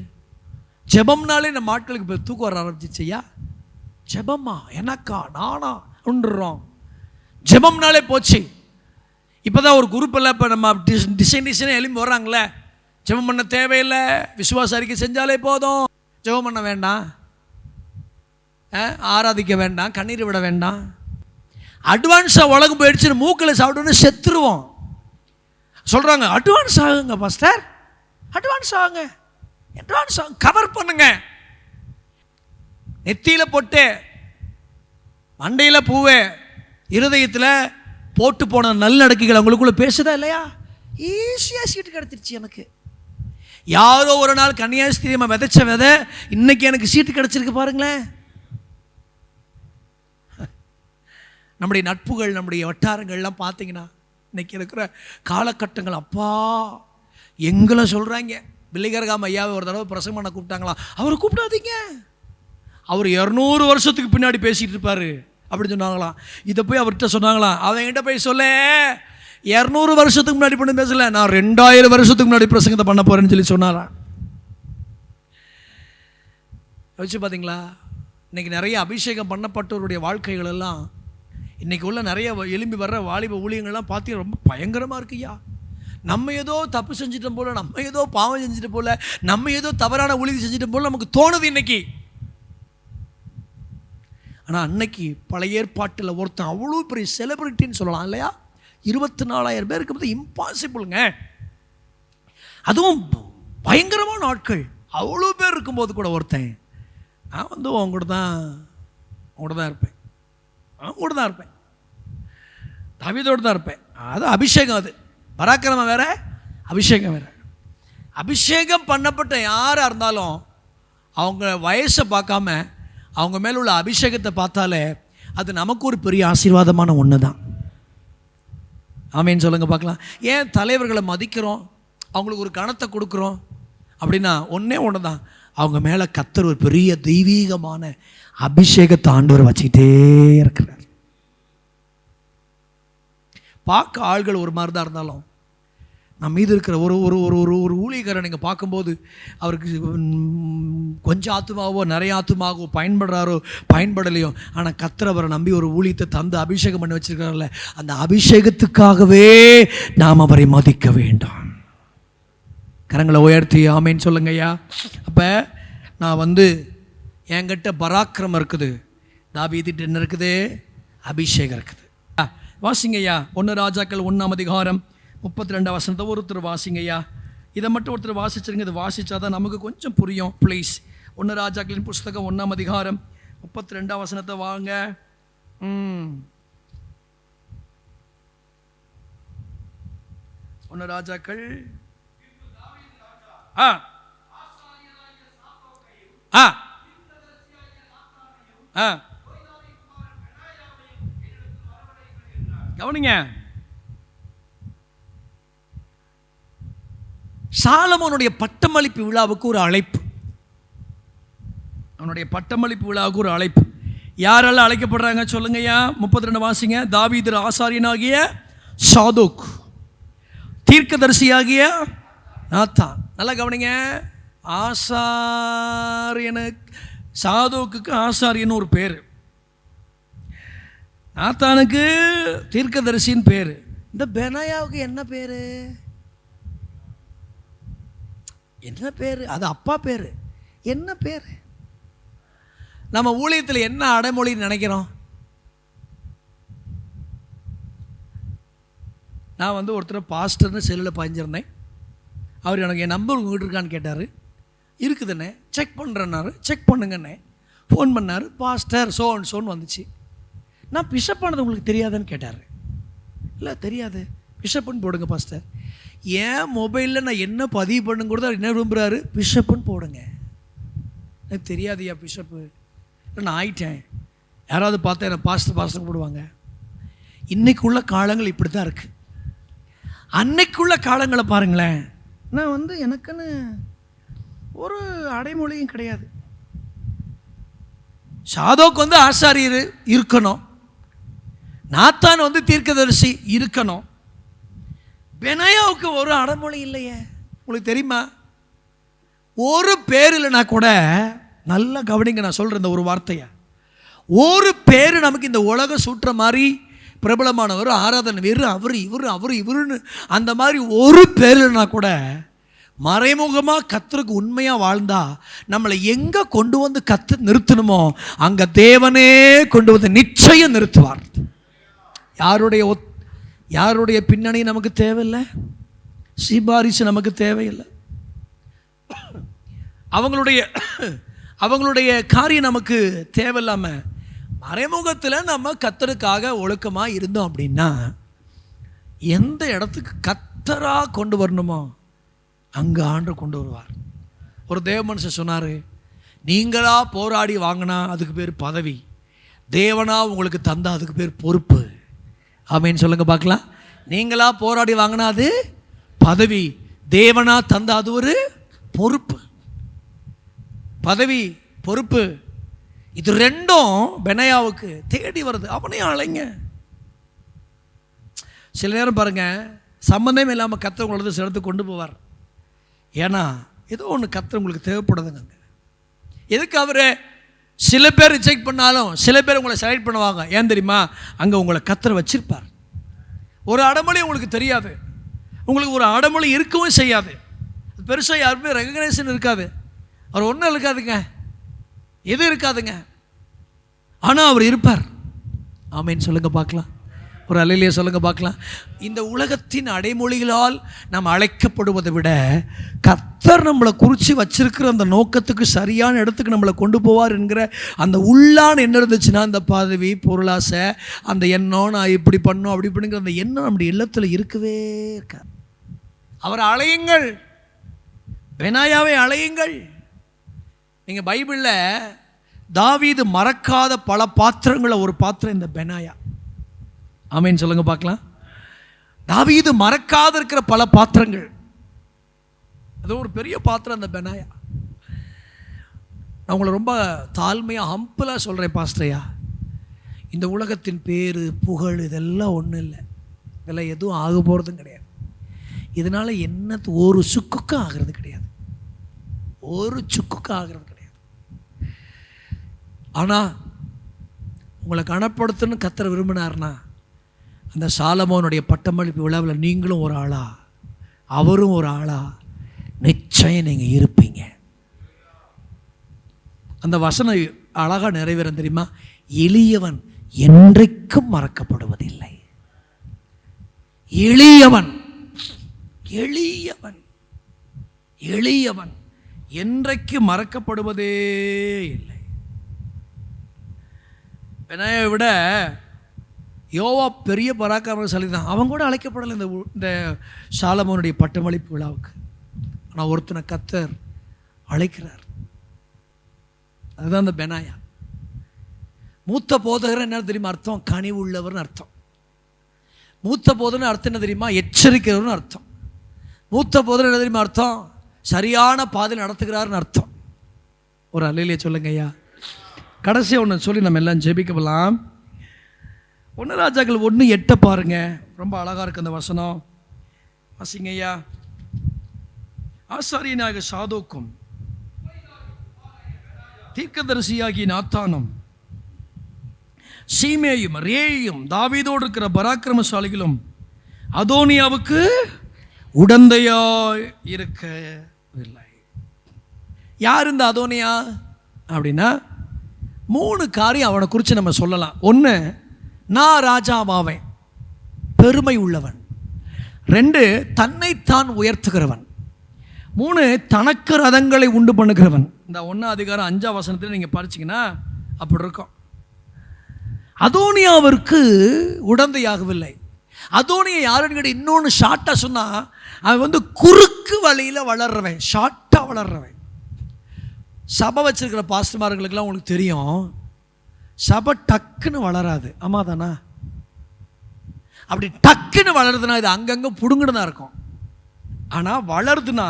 ஜெபம்னாலே நம்ம ஆட்களுக்கு தூக்கம் வர ஆரம்பிச்சிச்சையா. ஜெபம்மா எனக்கா நானா ஒன்றுறோம். ஜெபம்னாலே போச்சு. இப்போதான் ஒரு குரூப்பில் இப்போ நம்ம டிசைனாக எழும்பி வர்றாங்களே, ஜெபம் பண்ண தேவையில்லை, விசுவாச அறிக்கை செஞ்சாலே போதும், ஜெபம் பண்ண வேண்டாம், ஆராதிக்க வேண்டாம், கண்ணீர் விட வேண்டாம். அட்வான்ஸாக உலகம் போயிடுச்சு, மூக்கில் சாப்பிட்டோன்னு செத்துருவோம். சொல்கிறாங்க அட்வான்ஸ் ஆகுங்க பாஸ்டர், அட்வான்ஸ் ஆகுங்க, அட்வான்ஸ் ஆகுங்க, கவர் பண்ணுங்க. நெத்தியில் போட்டு மண்டையில் பூவே இருதயத்தில் போட்டு போன நல்லடக்கிகள் அவங்களுக்குள்ள பேசுதா இல்லையா? ஈஸியாக சீட்டு கிடச்சிருச்சு எனக்கு. யாரோ ஒரு நாள் கன்னியாஸ்திரியமா விதைச்ச விதை இன்னைக்கு எனக்கு சீட்டு கிடச்சிருக்கு பாருங்களேன். நம்முடைய நட்புகள், நம்முடைய வட்டாரங்கள்லாம் பார்த்தீங்கன்னா இன்னைக்கு இருக்கிற காலகட்டங்கள், அப்பா எங்களை சொல்கிறாங்க. பிள்ளைகரகாம ஐயாவை ஒரு தடவை பிரசங்கம் பண்ண கூப்பிட்டாங்களா, அவரை கூப்பிடாதீங்க, அவர் 200 வருஷத்துக்கு பின்னாடி பேசிகிட்டு இருப்பார் அப்படின்னு சொன்னாங்களாம். இதை போய் அவர்கிட்ட சொன்னாங்களாம், அவங்ககிட்ட போய் சொல்ல 200 வருஷத்துக்கு முன்னாடி பண்ணி பேசல, நான் 2000 வருஷத்துக்கு முன்னாடி பிரசங்கத்தை பண்ண போகிறேன்னு சொல்லி சொன்னாரா. யோசிச்சு பார்த்தீங்களா? இன்றைக்கி நிறைய அபிஷேகம் பண்ணப்பட்டவருடைய வாழ்க்கைகள் எல்லாம் இன்றைக்கி உள்ள நிறைய எலும்பி வர்ற வாலிப ஊழியங்கள்லாம் பார்த்தீங்கன்னா ரொம்ப பயங்கரமாக இருக்குய்யா. நம்ம ஏதோ தப்பு செஞ்சிட்டோம் போல், நம்ம ஏதோ பாவம் செஞ்சுட்டு போல், நம்ம ஏதோ தவறான ஊழியம் செஞ்சுட்டு போல் நமக்கு தோணுது இன்னைக்கு. ஆனால் அன்னைக்கு பழைய ஏற்பாட்டில் ஒருத்தன் அவ்வளோ பெரிய செலிபிரிட்டின்னு சொல்லலாம் இல்லையா? 24,000 பேருக்கு வந்து இம்பாசிபிளுங்க. அதுவும் பயங்கரமான ஆட்கள், அவ்வளோ பேர் இருக்கும்போது கூட ஒருத்தன், நான் வந்து அவங்க கூட தான் இருப்பேன், தாவீதோடு தான் இருப்பேன். அது அபிஷேகம், அது பராக்கிரமம் வேற, அபிஷேகம் வேற. அபிஷேகம் பண்ணப்பட்ட யாராக இருந்தாலும் அவங்க வயசை பார்க்காம அவங்க மேலே உள்ள அபிஷேகத்தை பார்த்தாலே அது நமக்கு ஒரு பெரிய ஆசீர்வாதமான ஒன்று தான். ஆமேன்னு சொல்லுங்க பார்க்கலாம். ஏன் தலைவர்களை மதிக்கிறோம், அவங்களுக்கு ஒரு கணத்தை கொடுக்குறோம் அப்படின்னா ஒன்று தான், அவங்க மேலே கர்த்தர் ஒரு பெரிய தெய்வீகமான அபிஷேகத்தை ஆண்டவர் வச்சுக்கிட்டே இருக்கிறார். பார்க்க ஆள்கள் ஒரு மாதிரி தான் இருந்தாலும் நம்ம மீது இருக்கிற ஒரு ஒரு ஒரு ஒரு ஒரு ஊழியக்காரரை நீங்கள் பார்க்கும்போது அவருக்கு கொஞ்சம் ஆத்துமாவோ நிறைய ஆத்துமாவோ பயன்படுறாரோ பயன்படலையோ, ஆனால் கர்த்தர் அவரை நம்பி ஒரு ஊழியத்தை தந்து அபிஷேகம் பண்ணி வச்சிருக்காருல்ல, அந்த அபிஷேகத்துக்காகவே நாம் அவரை மதிக்க வேண்டாம். கரங்களை உயர்த்தி ஆமேன்னு சொல்லுங்க ஐயா. அப்போ நான் வந்து என்கிட்ட பராக்கிரமம் இருக்குது, தாவீதுகிட்ட என்ன இருக்குது? அபிஷேகம் இருக்குது. வாசிங்க ஐயா 1 ராஜாக்கள் 1ஆம் அதிகாரம் 32 வசனத்தை ஒருத்தர் வாசிங்க ஐயா. இதை மட்டும் ஒருத்தர் வாசிச்சிருங்க, இது வாசிச்சாதான் நமக்கு கொஞ்சம் புரியும் ப்ளீஸ். 1 ராஜாக்களின் புஸ்தகம் 1ஆம் அதிகாரம் 32 வசனத்தை வாங்க. 1 ராஜாக்கள் கவனிங்க. சாலமோனுடைய பட்டமளிப்பு விழாவுக்கு ஒரு அழைப்பு, அவனுடைய பட்டமளிப்பு விழாவுக்கு ஒரு அழைப்பு. யாரெல்லாம் அழைக்கப்படுறாங்க சொல்லுங்கய்யா? 32 வாசிங்க. தாவீது ஆசாரியனாகிய சாதோக், தீர்க்கதரிசியாகிய நாத்தான். நல்லா கவனிங்க. ஆசாரியனுக்கு, சாதோக்கு ஆசாரியன்னு ஒரு பேர், நாத்தானுக்கு தீர்க்கதரிசின்னு பேர். இந்த பெனாயாவுக்கு என்ன பேர்? என்ன பேர்? அது அப்பா பேர். என்ன பேர்? நம்ம ஊழியத்தில் என்ன அடைமொழின்னு நினைக்கிறோம்? நான் வந்து ஒருத்தர் பாஸ்டர்னு செல்லில் பாய்ஞ்சிருந்தேன். அவர் எனக்கு என் நம்பர் உங்கள்கிட்ட இருக்கான்னு கேட்டார். இருக்குதுண்ணே, செக் பண்ணுறேன்னாரு. செக் பண்ணுங்கண்ணே. ஃபோன் பண்ணார், பாஸ்டர் சோன்னு வந்துச்சு. நான் பிஷப் ஆனது உங்களுக்கு தெரியாதுன்னு கேட்டார். இல்லை தெரியாது, பிஷப்புன்னு போடுங்க பாஸ்டர். ஏன் மொபைலில் நான் என்ன பதிவு பண்ணுங்க கூட என்ன விரும்புகிறாரு? பிஷப்புன்னு போடுங்க. எனக்கு தெரியாதுயா பிஷப்பு, நான் ஆயிட்டேன். யாராவது பார்த்தா என்னை பாஸ்டர் போடுவாங்க. இன்றைக்குள்ள காலங்கள் இப்படி தான் இருக்குது. அன்னைக்குள்ள காலங்களை பாருங்களேன். நான் வந்து எனக்குன்னு ஒரு அடைமொழியும் கிடையாது. சாதோக்கு வந்து ஆசாரியர் இருக்கணும், நாத்தான் வந்து தீர்க்கதரிசி இருக்கணும். பெனாயாவுக்கு ஒரு அடைமொழி இல்லையே. உங்களுக்கு தெரியுமா? ஒரு பேர் இல்லைனா கூட, நல்லா கவனிங்க நான் சொல்கிற இந்த ஒரு வார்த்தையை, ஒரு பேர் நமக்கு இந்த உலக சுற்ற மாதிரி பிரபலமானவர், ஆராதனை வேறு, அவர் இவருன்னு அந்த மாதிரி ஒரு பேர் இல்லைனா கூட, மறைமுகமாக கர்த்தருக்கு உண்மையாக வாழ்ந்தா நம்மளை எங்கே கொண்டு வந்து கர்த்தர் நிறுத்தணுமோ அங்கே தேவனே கொண்டு வந்து நிச்சயம் நிறுத்துவார். யாருடைய பின்னணி நமக்கு தேவையில்லை, சிபாரிசு நமக்கு தேவையில்லை, அவங்களுடைய காரியம் நமக்கு தேவையில்லாமல் மறைமுகத்தில் நம்ம கர்த்தருக்காக ஒழுக்கமாக இருந்தோம் அப்படின்னா எந்த இடத்துக்கு கர்த்தராக கொண்டு வரணுமோ அங்கே ஆண்டு கொண்டு வருவார். ஒரு தேவ மனுஷன் சொன்னார், நீங்களா போராடி வாங்கினா அதுக்கு பேர் பதவி, தேவனா உங்களுக்கு தந்தா அதுக்கு பேர் பொறுப்பு. ஆமேன்னு சொல்லுங்க பார்க்கலாம். நீங்களா போராடி வாங்கினா அது பதவி, தேவனா தந்தா அது ஒரு பொறுப்பு. பதவி பொறுப்பு இது ரெண்டும் பெனாயாவுக்கு தேடி வருது. அவனையும் அழைங்க. சில நேரம் பாருங்க, சம்பந்தமே இல்லாமல் கர்த்தர் உங்களது சிலத்து கொண்டு போவார். ஏன்னா ஏதோ ஒன்று கர்த்தர் உங்களுக்கு தேவைப்படுதுங்க. எதுக்கு அவர் சில பேர் ரிஜெக்ட் பண்ணாலும் சில பேர் உங்களை செலக்ட் பண்ணுவாங்க. ஏன் தெரியுமா? அங்கே உங்களை கர்த்தர் வச்சிருப்பார். ஒரு அடமொழி உங்களுக்கு தெரியாது, உங்களுக்கு ஒரு அடமொழி இருக்கவும் செய்யாது, பெருசாக யாருமே ரெகக்னைசேஷன் இருக்காது, அவர் ஒன்றும் இருக்காதுங்க, எது இருக்காதுங்க, ஆனால் அவர் இருப்பார். ஆமேன்னு சொல்லுங்க பார்க்கலாம். ஒரு அல்லேலூயா சொல்லுங்க பார்க்கலாம். இந்த உலகத்தின் அடைமொழிகளால் நாம் அழைக்கப்படுவதை விட கர்த்தர் நம்மளை குறித்து வச்சிருக்கிற அந்த நோக்கத்துக்கு சரியான இடத்துக்கு நம்மளை கொண்டு போவார் என்கிற அந்த உள்ளான என்ன இருந்துச்சுன்னா, அந்த பதவி பொருளாசை, அந்த எண்ணம், நான் இப்படி பண்ணோம் அப்படி பண்ணுங்கிற அந்த எண்ணம் நம்முடைய இல்லத்தில் இருக்கவே இருக்காது. அவரை அழையுங்கள், பெனாயாவை அழையுங்கள். நீங்கள் பைபிளில் தாவீது மறக்காத பல பாத்திரங்களை ஒரு பாத்திரம் இந்த பெனாயா. ஆமேன்னு சொல்லுங்க பார்க்கலாம். தாவீது மறக்காத இருக்கிற பல பாத்திரங்கள், அது ஒரு பெரிய பாத்திரம் அந்த பெனாயா. நான் உங்களை ரொம்ப தாழ்மையாக ஹம்பிளாக சொல்கிறேன் பாஸ்டரையா, இந்த உலகத்தின் பேர் புகழ் இதெல்லாம் ஒன்றும் இல்லை, இதெல்லாம் எதுவும் ஆக போகிறதும் கிடையாது. இதனால் என்ன ஒரு சுக்குக்கும் ஆகிறது கிடையாது, ஒரு சுக்குக்கும் ஆகிறது கிடையாது. ஆனால் உங்களை கனப்படுத்தணும்னு கர்த்தர் விரும்பினார்னா அந்த சாலமோனுடைய பட்டமளிப்பு விழாவில் நீங்களும் ஒரு ஆளா அவரும் ஒரு ஆளா நிச்சயம் நீங்கள் இருப்பீங்க. அந்த வசனம் அழகாக நிறைவேறும் தெரியுமா? எளியவன் என்றைக்கும் மறக்கப்படுவதில்லை. எளியவன் எளியவன் எளியவன் என்றைக்கு மறக்கப்படுவதே இல்லை. பெனாயை விட யோவா பெரிய பராக்கிரமசாலி தான், அவன் கூட அழைக்கப்படலை இந்த சாலமோனுடைய பட்டமளிப்பு விழாவுக்கு. ஆனால் ஒருத்தனை கர்த்தர் அழைக்கிறார். அதுதான் அந்த பெனாயா. மூத்த போதகர் என்ன தெரியுமா அர்த்தம்? கனிவு உள்ளவர்னு அர்த்தம். மூத்த போதகர்னு அர்த்தம் என்ன தெரியுமா? எச்சரிக்கிறவர்னு அர்த்தம். மூத்த போதகர் என்ன தெரியுமா அர்த்தம்? சரியான பாதையில் நடத்துகிறார்னு அர்த்தம். ஒரு அல்லேலூயா சொல்லுங்க ஐயா. கடைசியாக ஒன்று சொல்லி நம்ம எல்லாம் ஜெபிக்கலாம். 1 ராஜாக்கள் 1:8 பாருங்க, ரொம்ப அழகாக இருக்கு அந்த வசனம். வாசிங்க ஐயா. ஆசாரியனாக சாதோக்கும் தீர்க்கதரிசியாகிய நாத்தானும் சீமேயும் ரேயும் தாவீதோடு இருக்கிற பராக்கிரமசாலிகளும் அதோனியாவுக்கு உடந்தையாய் இருக்கவில்லை. யார் இந்த அதோனியா அப்படின்னா 3 காரியம் அவனை குறித்து நம்ம சொல்லலாம். 1, நான் ராஜாவாவேன், பெருமை உள்ளவன். 2, தன்னைத்தான் உயர்த்துகிறவன். 3, தனக்கு ரதங்களை உண்டு பண்ணுகிறவன். இந்த 1 அதிகாரம் 5ஆம் வசனத்தில் நீங்கள் படிச்சிங்கன்னா அப்படி இருக்கும். அதோனியாவிற்கு உடந்தையாகவில்லை. அதோனியா யாருன்னு கேட்டு இன்னொன்று ஷார்ட்டாக சொன்னால், அவன் குறுக்கு வழியில் வளர்றவன், ஷார்ட்டாக வளர்றவன். சபை வச்சிருக்கிற பாஸ்டர்மார்களுக்கெல்லாம் உங்களுக்கு தெரியும், சபை டக்குன்னு வளராது. ஆமாம் தானா? அப்படி டக்குன்னு வளருதுன்னா இது அங்கங்கே புடுங்கிட்டு தான் இருக்கும். ஆனால் வளருதுன்னா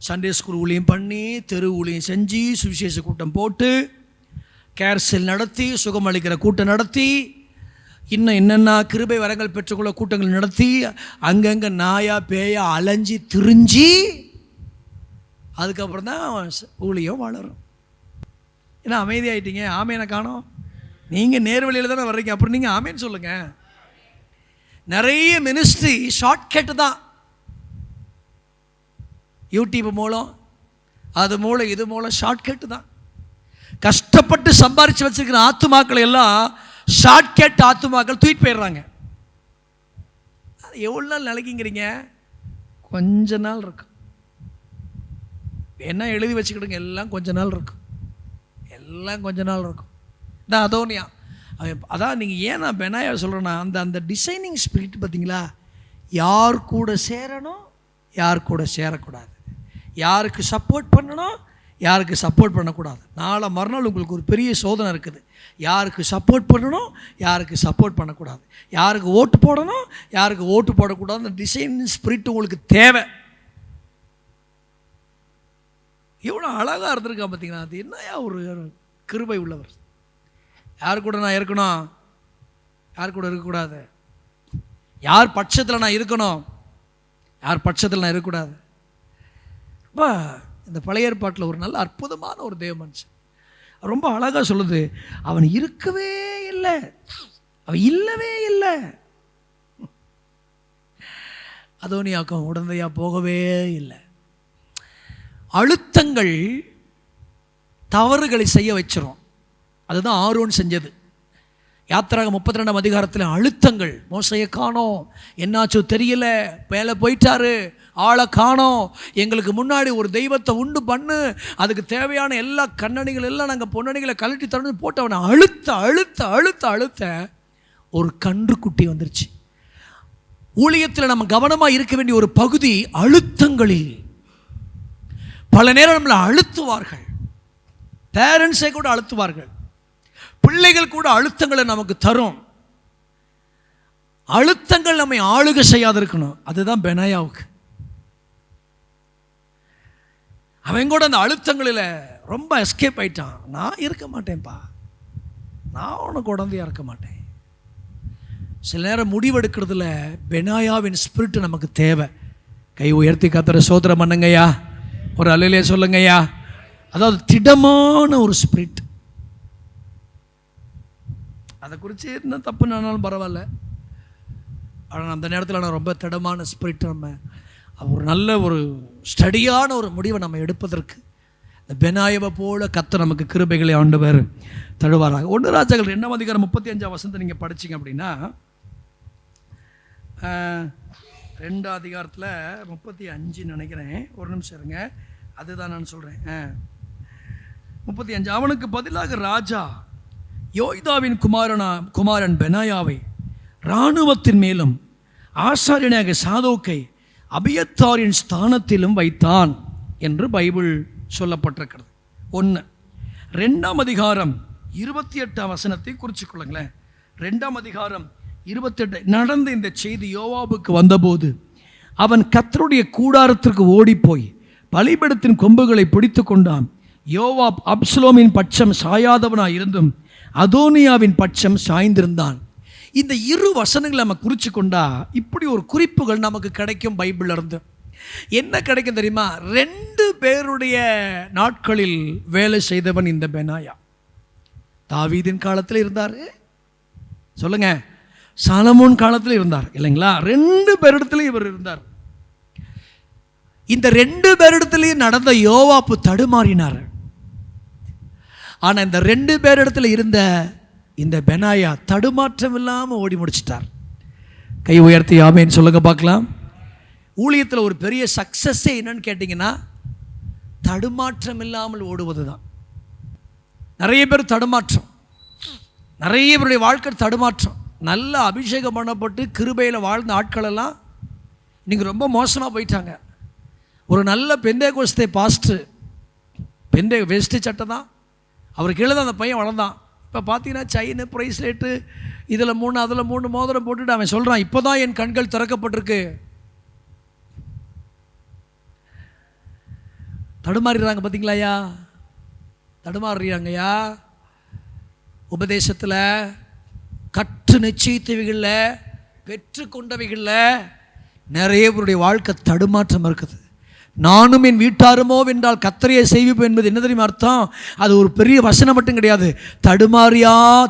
சண்டே ஸ்கூல் ஊழியம் பண்ணி, தெரு ஊழியம் செஞ்சு, சுவிசேஷ கூட்டம் போட்டு, கேர்செல் நடத்தி, சுகமளிக்கிற கூட்டம் நடத்தி, இன்னும் என்னென்ன கிருபை வரங்கள் பெற்றுக்கொள்ள கூட்டங்கள் நடத்தி, அங்கங்கே நாயா பேயா அலைஞ்சி திரிஞ்சி, அதுக்கப்புறம் தான் ஊழியம் வளரும். ஏன்னா அமைதியாயிட்டீங்க, ஆமேனை காணோம். நீங்கள் நேர்வழியில் தானே வர்றீங்க, அப்புறம் நீங்கள் ஆமேன்னு சொல்லுங்கள். நிறைய மினிஸ்ட்ரி ஷார்ட்கட்டு தான். யூடியூப் மூலம், அது மூலம், இது மூலம் ஷார்ட்கட்டு தான். கஷ்டப்பட்டு சம்பாரித்து வச்சுருக்கிற ஆத்துமாக்களை எல்லாம் ஷார்ட்கட் ஆத்துமாக்கள் தூக்கிட்டு போயிடுறாங்க. அது எவ்வளோ நாள் நிலைக்குங்கிறீங்க? கொஞ்ச நாள் இருக்கும். என்ன எழுதி வச்சுக்கிடுங்க, எல்லாம் கொஞ்ச நாள் இருக்கும், எல்லாம் கொஞ்ச நாள் இருக்கும். இந்த அதோனியா, அதான் நீங்கள் ஏன் நான் பெனாயா சொல்கிறேன்னா, அந்த டிசைனிங் ஸ்பிரிட் பார்த்தீங்களா, யார் கூட சேரணும், யார் கூட சேரக்கூடாது, யாருக்கு சப்போர்ட் பண்ணணும், யாருக்கு சப்போர்ட் பண்ணக்கூடாது. நாளை மறுநாள் உங்களுக்கு ஒரு பெரிய சோதனை இருக்குது. யாருக்கு சப்போர்ட் பண்ணணும், யாருக்கு சப்போர்ட் பண்ணக்கூடாது, யாருக்கு ஓட்டு போடணும், யாருக்கு ஓட்டு போடக்கூடாது. அந்த டிசைன் ஸ்பிரிட் உங்களுக்கு தேவை. எவ்வளோ அழகாக இருந்திருக்கா பார்த்தீங்கன்னா. அது என்னையா ஒரு கிருபை உள்ளவர். யார் கூட நான் இருக்கணும், யார் கூட இருக்கக்கூடாது, யார் பட்சத்தில் நான் இருக்கணும், யார் பட்சத்தில் நான் இருக்கக்கூடாது. அப்போ இந்த பழைய ஏற்பாட்டில் ஒரு நல்ல அற்புதமான ஒரு தேவ மனுஷன் ரொம்ப அழகாக சொல்லுது. அவன் இருக்கவே இல்லை, அவன் இல்லவே இல்லை. அதோனியாக்கம் உடந்தையா போகவே இல்லை. அழுத்தங்கள் தவறுகளை செய்ய வச்சிரும். அதுதான் ஆரோன் செஞ்சது. யாத்திராகம் 32 அதிகாரத்தில் அழுத்தங்கள். மோசையை காணோம், என்னாச்சோ தெரியல, மேலே போயிட்டாரு, ஆளை காணோம், எங்களுக்கு முன்னாடி ஒரு தெய்வத்தை உண்டு பண்ணு, அதுக்கு தேவையான எல்லா கண்ணணிகள் எல்லாம் நாங்கள் பொன்னணிகளை கழட்டி தரணும் போட்டு அவனை அழுத்த அழுத்த அழுத்த அழுத்த ஒரு கன்றுக்குட்டி வந்துருச்சு. ஊழியத்தில் நம்ம கவனமாக இருக்க வேண்டிய ஒரு பகுதி அழுத்தங்களில். பல நேரம் நம்மளை அழுத்துவார்கள், பேரண்ட்ஸை கூட அழுத்துவார்கள், பிள்ளைகள் கூட அழுத்தங்களை நமக்கு தரும். அழுத்தங்கள் நம்மை ஆளுகை செய்யாது இருக்கணும். அதுதான் பெனாயாவுக்கு. அவன் கூட அந்த அழுத்தங்களில் ரொம்ப எஸ்கேப் ஆயிட்டான். நான் இருக்க மாட்டேன்ப்பா, நான் உனக்கு உடந்தையா இருக்க மாட்டேன். சில நேரம் முடிவெடுக்கிறதுல பெனாயாவின் ஸ்பிரிட் நமக்கு தேவை. கை உயர்த்தி கர்த்தரை ஸ்தோத்திரம் பண்ணுங்கய்யா, ஒரு அல்லேலூயா சொல்லுங்கய்யா. அதாவது திடமான ஒரு ஸ்பிரிட். அதை குறித்து என்ன தப்பு நானாலும் பரவாயில்ல, ஆனால் அந்த நேரத்தில் நான் ரொம்ப திடமான ஸ்பிரிட், நம்ம ஒரு நல்ல ஒரு ஸ்டடியான ஒரு முடிவை நம்ம எடுப்பதற்கு இந்த பெனாயாவை போல கர்த்தர் நமக்கு கிருபைகளை ஆண்டவர் தருவாராக. 1 ராஜாக்கள் 2 அதிகாரம் 35 வசனத்தை நீங்கள் படிச்சிங்க அப்படின்னா, 2 அதிகாரத்தில் 35 நினைக்கிறேன், ஒரு நிமிஷம் இருங்க, அதுதான் நான் சொல்கிறேன். 35. அவனுக்கு பதிலாக ராஜா யோய்தாவின் குமாரன் பெனாயாவை இராணுவத்தின் மேலும் ஆசாரியனாக சாதோக்கை அபியத்தாரின் ஸ்தானத்திலும் வைத்தான் என்று பைபிள் சொல்லப்பட்டிருக்கிறது. 1. 2 அதிகாரம் 28 வசனத்தை குறித்துக் கொள்ளுங்களேன். 2 அதிகாரம் 28 நடந்த இந்த செய்தி யோவாபுக்கு வந்தபோது அவன் கர்த்தருடைய கூடாரத்திற்கு ஓடிப்போய் பலிபீடத்தின் கொம்புகளை பிடித்து கொண்டான். யோவாப் அப்சலோமின் பட்சம் சாயாதவனாய் இருந்தும் அதோனியாவின் பட்சம் சாய்ந்திருந்தான். இந்த 2 வசனங்களை நம்ம குறித்து கொண்டா இப்படி ஒரு குறிப்புகள் நமக்கு கிடைக்கும் பைபிள்ல இருந்து. என்ன கிடைக்கும் தெரியுமா? 2 பேருடைய நாட்களில் வேலை செய்தவன் இந்த பெனாயா. தாவீதின் காலத்தில் இருந்தார், சொல்லுங்க, சாலமோன் காலத்தில் இருந்தார் இல்லைங்களா? 2 பேரிடத்துலையும் இவர் இருந்தார். இந்த 2 பேரிடத்துலையும் நடந்த யோவாப்பு தடுமாறினார். ஆனால் இந்த 2 பேரிடத்துல இருந்த இந்த பெனாயா தடுமாற்றம் இல்லாமல் ஓடி முடிச்சிட்டார். கை உயர்த்தி ஆமேன்னு சொல்லுங்க பார்க்கலாம். ஊழியத்தில் ஒரு பெரிய சக்ஸஸே என்னன்னு கேட்டிங்கன்னா தடுமாற்றம் இல்லாமல் ஓடுவது தான். நிறைய பேர் தடுமாற்றம், நிறைய பேருடைய வாழ்க்கை தடுமாற்றம். நல்ல அபிஷேகம் பண்ணப்பட்டு கிருபையில் வாழ்ந்த ஆட்களெல்லாம் இன்றைக்கி ரொம்ப மோசமாக போயிட்டாங்க. ஒரு நல்ல பெந்தேகோஸ்தே பாஸ்டர், வெஸ்ட்டு சட்டை தான் அவருக்கு கீழே தான் அந்த பையன் வளர்ந்தான். இப்போ பார்த்தீங்கன்னா செயின், ப்ரைஸ்லெட்டு, இதில் 3 அதில் 3 மோதிரம் போட்டுட்டு அவன் சொல்கிறான், இப்போ தான் என் கண்கள் திறக்கப்பட்டிருக்கு. தடுமாறுறாங்க பார்த்தீங்களாயா, தடுமாறுறாங்கய்யா. உபதேசத்தில் கற்று நிச்சயித்தவைகளில் பெற்று கொண்டவைகளில் நிறைய பேருடைய வாழ்க்கை தடுமாற்றம் இருக்குது. நானும் என் வீட்டாருமோ என்றால் கர்த்தரையே செய்விப்போம் என்பது என்ன தெரியுமா அர்த்தம்? அது ஒரு பெரிய வசனம் மட்டும் கிடையாது.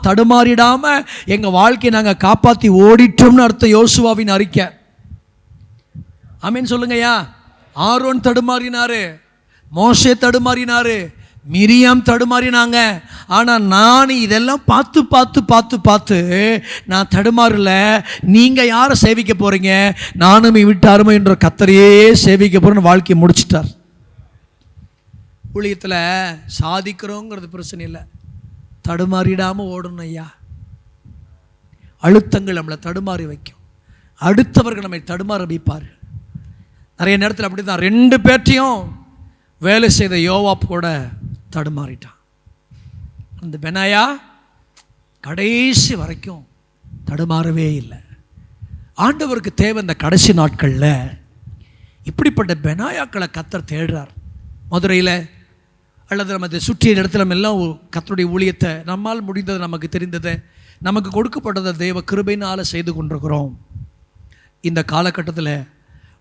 தடுமாறிடாம எங்கள் வாழ்க்கையை நாங்கள் காப்பாற்றி ஓடிட்டோம்னு அர்த்தம். யோசுவாவின் அறிக்கை. ஆமீன் சொல்லுங்கய்யா. ஆரோன் தடுமாறினாரு, மோசே தடுமாறினாரு, மிரியாம் தடுமாறினாங்க. ஆனால் நான் இதெல்லாம் பார்த்து பார்த்து பார்த்து பார்த்து நான் தடுமாறல. நீங்கள் யாரை சேவிக்க போகிறீங்க? நானும் விட்டாருமோ என்ற கர்த்தரையே சேவிக்க போகிறேன்னு வாழ்க்கையை முடிச்சிட்டார். ஊழியத்தில் சாதிக்கிறோங்கிறது பிரச்சனை இல்லை, தடுமாறிடாமல் ஓடணும் ஐயா. அழுத்தங்கள் நம்மளை தடுமாறி வைக்கும், அடுத்தவர்கள் நம்மை தடுமாற வைப்பார். நிறைய நேரத்தில் அப்படி தான் 2 பேர்த்தையும் வேலை செய்த யோவாப் கூட தடுமாறிட்டான். அந்த பெனாயா கடைசி வரைக்கும் தடுமாறவே இல்லை. ஆண்டவருக்கு தேவை இந்த கடைசி நாட்களில் இப்படிப்பட்ட பெனாயாக்களை கர்த்தர் தேடுறார். மதுரையில் அல்லது நம்ம இதை சுற்றிய இடத்துல நம்ம எல்லாம் கர்த்தருடைய ஊழியத்தை நம்மால் முடிந்ததை, நமக்கு தெரிந்ததை, நமக்கு கொடுக்கப்பட்டதை தேவ கிருபையினால் செய்து கொண்டிருக்கிறோம். இந்த காலகட்டத்தில்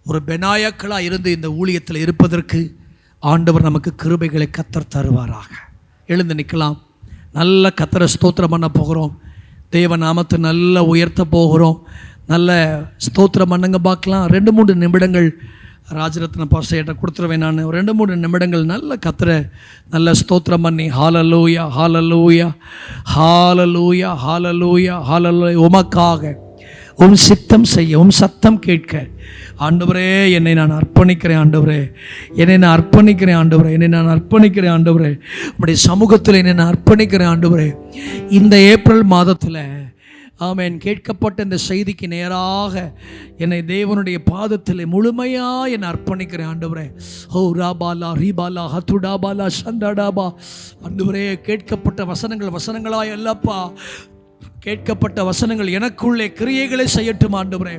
ஒரு பெனாயாக்களாக இருந்து இந்த ஊழியத்தில் இருப்பதற்கு ஆண்டவர் நமக்கு கிருபைகளை கர்த்தர் தருவாராக. எழுந்து நிற்கலாம். நல்ல கர்த்தரை ஸ்தோத்திரம் பண்ண போகிறோம். தேவ நாமத்தை நல்ல உயர்த்த போகிறோம். நல்ல ஸ்தோத்திரம் பண்ணுங்க பார்க்கலாம். 2-3 நிமிடங்கள் ராஜரத்ன பாஸ்டர்கிட்ட கொடுத்துருவேன். நான் 2-3 நிமிடங்கள் நல்ல கர்த்தரை நல்ல ஸ்தோத்திரம் பண்ணி ஹல்லேலூயா ஹல்லேலூயா ஹல்லேலூயா ஹல்லேலூயா ஹல்லேலூயா உமக்காக உம் சித்தம் செய்ய உம் சத்தம் கேட்க ஆண்டவரே என்னை நான் அர்ப்பணிக்கிறேன். ஆண்டவரே என்னை நான் அர்ப்பணிக்கிறேன். ஆண்டவரே என்னை நான் அர்ப்பணிக்கிறேன். ஆண்டவரே உம்முடைய சமூகத்தில் என்னை நான் அர்ப்பணிக்கிறேன். ஆண்டவரே இந்த ஏப்ரல் மாதத்தில் ஆமென் கேட்கப்பட்ட இந்த செய்திக்கு நேராக என்னை தேவனுடைய பாதத்தில் முழுமையாக என்னை அர்ப்பணிக்கிறேன். ஆண்டவரே ஹோ ராபாலா ரீபாலா ஹத்துடாபாலா சந்தாடாபா ஆண்டவரே கேட்கப்பட்ட வசனங்களாய் அல்லப்பா, கேட்கப்பட்ட வசனங்கள் எனக்குள்ளே கிரியைகளை செய்யட்டும் ஆண்டவரே,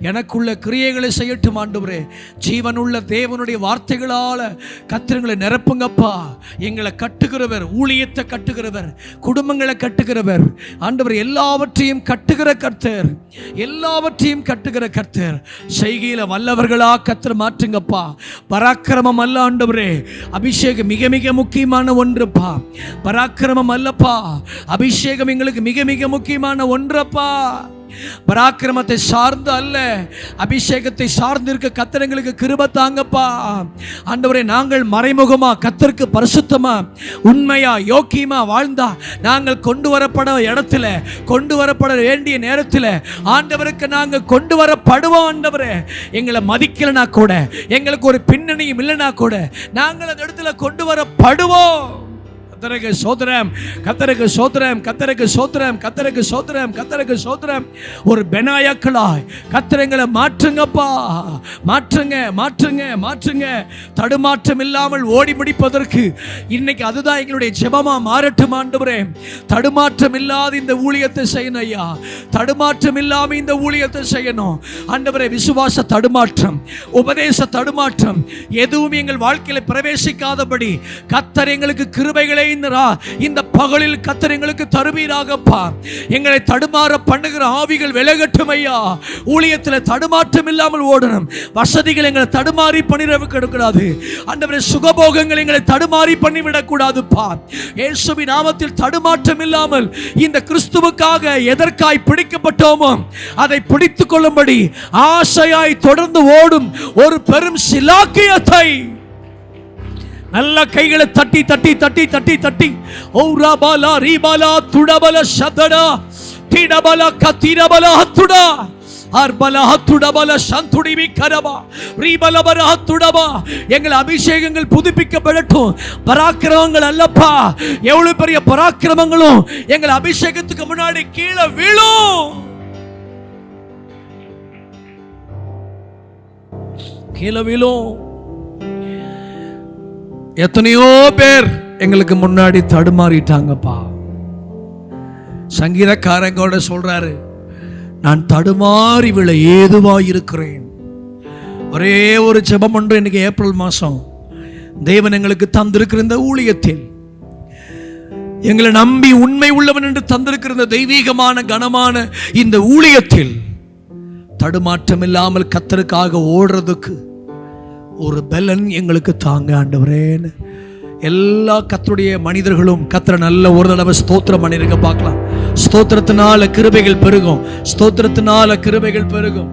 எனக்குள்ள கிரியைகளை செய்யட்டும் ஆண்டவரே. ஜீவனுள்ள தேவனுடைய வார்த்தைகளால் கர்த்தர்களை நிரப்புங்கப்பா. எங்களை கட்டுகிறவர், ஊழியத்தை கட்டுகிறவர், குடும்பங்களை கட்டுகிறவர் ஆண்டவர், எல்லாவற்றையும் கட்டுகிற கர்த்தர், எல்லாவற்றையும் கட்டுகிற கர்த்தர். செய்கையில் வல்லவர்களா கர்த்தர் மாற்றுங்கப்பா. பராக்கிரமம் அல்ல ஆண்டவரே, அபிஷேகம் மிக மிக முக்கியமான ஒன்றுப்பா. பராக்கிரமம் அல்லப்பா, அபிஷேகம் எங்களுக்கு மிக மிக முக்கியமான ஒன்றப்பா. பராக்கிரமத்தை சார்ந்து அல்ல, அபிஷேகத்தை சார்ந்து இருக்க கர்த்தர் எங்களுக்கு கிருபை தாங்கப்பா. ஆண்டவரே நாங்கள் மறைமுகமா கர்த்தருக்கு பரிசுத்தமா உண்மையா யோக்கியமா வாழ்ந்தா நாங்கள் கொண்டு வரப்பட இடத்துல, கொண்டு வரப்பட வேண்டிய நேரத்தில் ஆண்டவருக்கு நாங்கள் கொண்டு வரப்படுவோம். ஆண்டவரே எங்களை மதிக்கலனா கூட, எங்களுக்கு ஒரு பின்னணியும் இல்லைனா கூட நாங்கள் அந்த இடத்துல கொண்டு வரப்படுவோம். கர்த்தருக்கு சோத்திரம், கர்த்தருக்கு சோத்திரம், கர்த்தருக்கு சோத்திரம், கர்த்தருக்கு சோத்திரம், கர்த்தருக்கு சோத்திரம். ஒரு பெனாயாக்களாய் கர்த்தரங்களை மாற்றுங்கப்பா, மாற்றுங்க மாற்றுங்க மாற்றுங்க. தடுமாற்றம் இல்லாமல் ஓடி முடிப்பதற்கு இன்னைக்கு அதுதான் எங்களுடைய ஜெபமா மாறட்டும் ஆண்டவரே. தடுமாற்றம் இல்லாத இந்த ஊழியத்தை செய்யணும் ஐயா, தடுமாற்றம் இல்லாம இந்த ஊழியத்தை செய்யணும் ஆண்டவரே. விசுவாச தடுமாற்றம், உபதேச தடுமாற்றம் எதுவும் எங்கள் வாழ்க்கையில பிரவேசிக்காதபடி கர்த்தர் எங்களுக்கு கிருபைகளை இந்த பகலில் கர்த்தர் எங்களுக்கு தருவீராகப்பா. எங்களை தடுமாற பண்ணுகிற ஆவிகள் விலகட்டும் ஐயா. ஊழியத்தில் தடுமாற்றம் இல்லாமல் ஓடணும். வசதிகள் எங்களை தடுமாறி பண்ணிடக்கூடாது ஆண்டவரே. சுகபோகங்கள் எங்களை தடுமாறி பண்ணிவிடக் கூடாதுப்பா. இயேசுவின் நாமத்தில் தடுமாற்றம் இல்லாமல் இந்த கிறிஸ்துவுக்காக எதற்காய் பிடிக்கப்பட்டோமோ அதை பிடித்துக் கொள்ளும்படி ஆசையாய் தொடர்ந்து ஓடும் ஒரு பெரும் சிலாக்கியத்தை நல்ல கைகளை தட்டி தட்டி தட்டி தட்டி தட்டி ஓராபாலா ரீபாலா துடபல சதடா திடபல கத்திரபல ஹத்துடா ஆர்பல ஹத்துடபல சந்துடிவி கரபா ரீபலபர ஹத்துடபா. எங்கள் அபிஷேகங்கள் புதுப்பிக்கப்படட்டும். பராக்கிரமங்கள் அல்லப்பா, எவ்வளவு பெரிய பராக்கிரமங்களும் எங்கள் அபிஷேகத்துக்கு முன்னாடி கீழே விழும், கீழே விழும். எத்தனையோ பேர் எங்களுக்கு முன்னாடி தடுமாறிட்டாங்கப்பா. சங்கீதக்காரங்களோட சொல்றாரு, நான் தடுமாறி விழ ஏதுவா இருக்கிறேன். ஒரே ஒரு ஜெபம் ஒன்று இன்னைக்கு ஏப்ரல் மாசம் தேவன் எங்களுக்கு தந்திருக்கிற இந்த ஊழியத்தில், எங்களை நம்பி உண்மை உள்ளவன் என்று தந்திருக்கிற இந்த தெய்வீகமான கனமான இந்த ஊழியத்தில் தடுமாற்றம் இல்லாமல் கர்த்தருக்காக ஓடுறதுக்கு ஒரு பலன் எங்களுக்கு தாங்க ஆண்டவரே. எல்லா கர்த்தருடைய மனிதர்களும் கர்த்தரை நல்ல ஒரு தடவை ஸ்தோத்திரம் பண்ணிருக்க பார்க்கலாம். ஸ்தோத்திரத்தினால கிருபைகள் பெருகும், ஸ்தோத்திரத்தினால கிருபைகள் பெருகும்.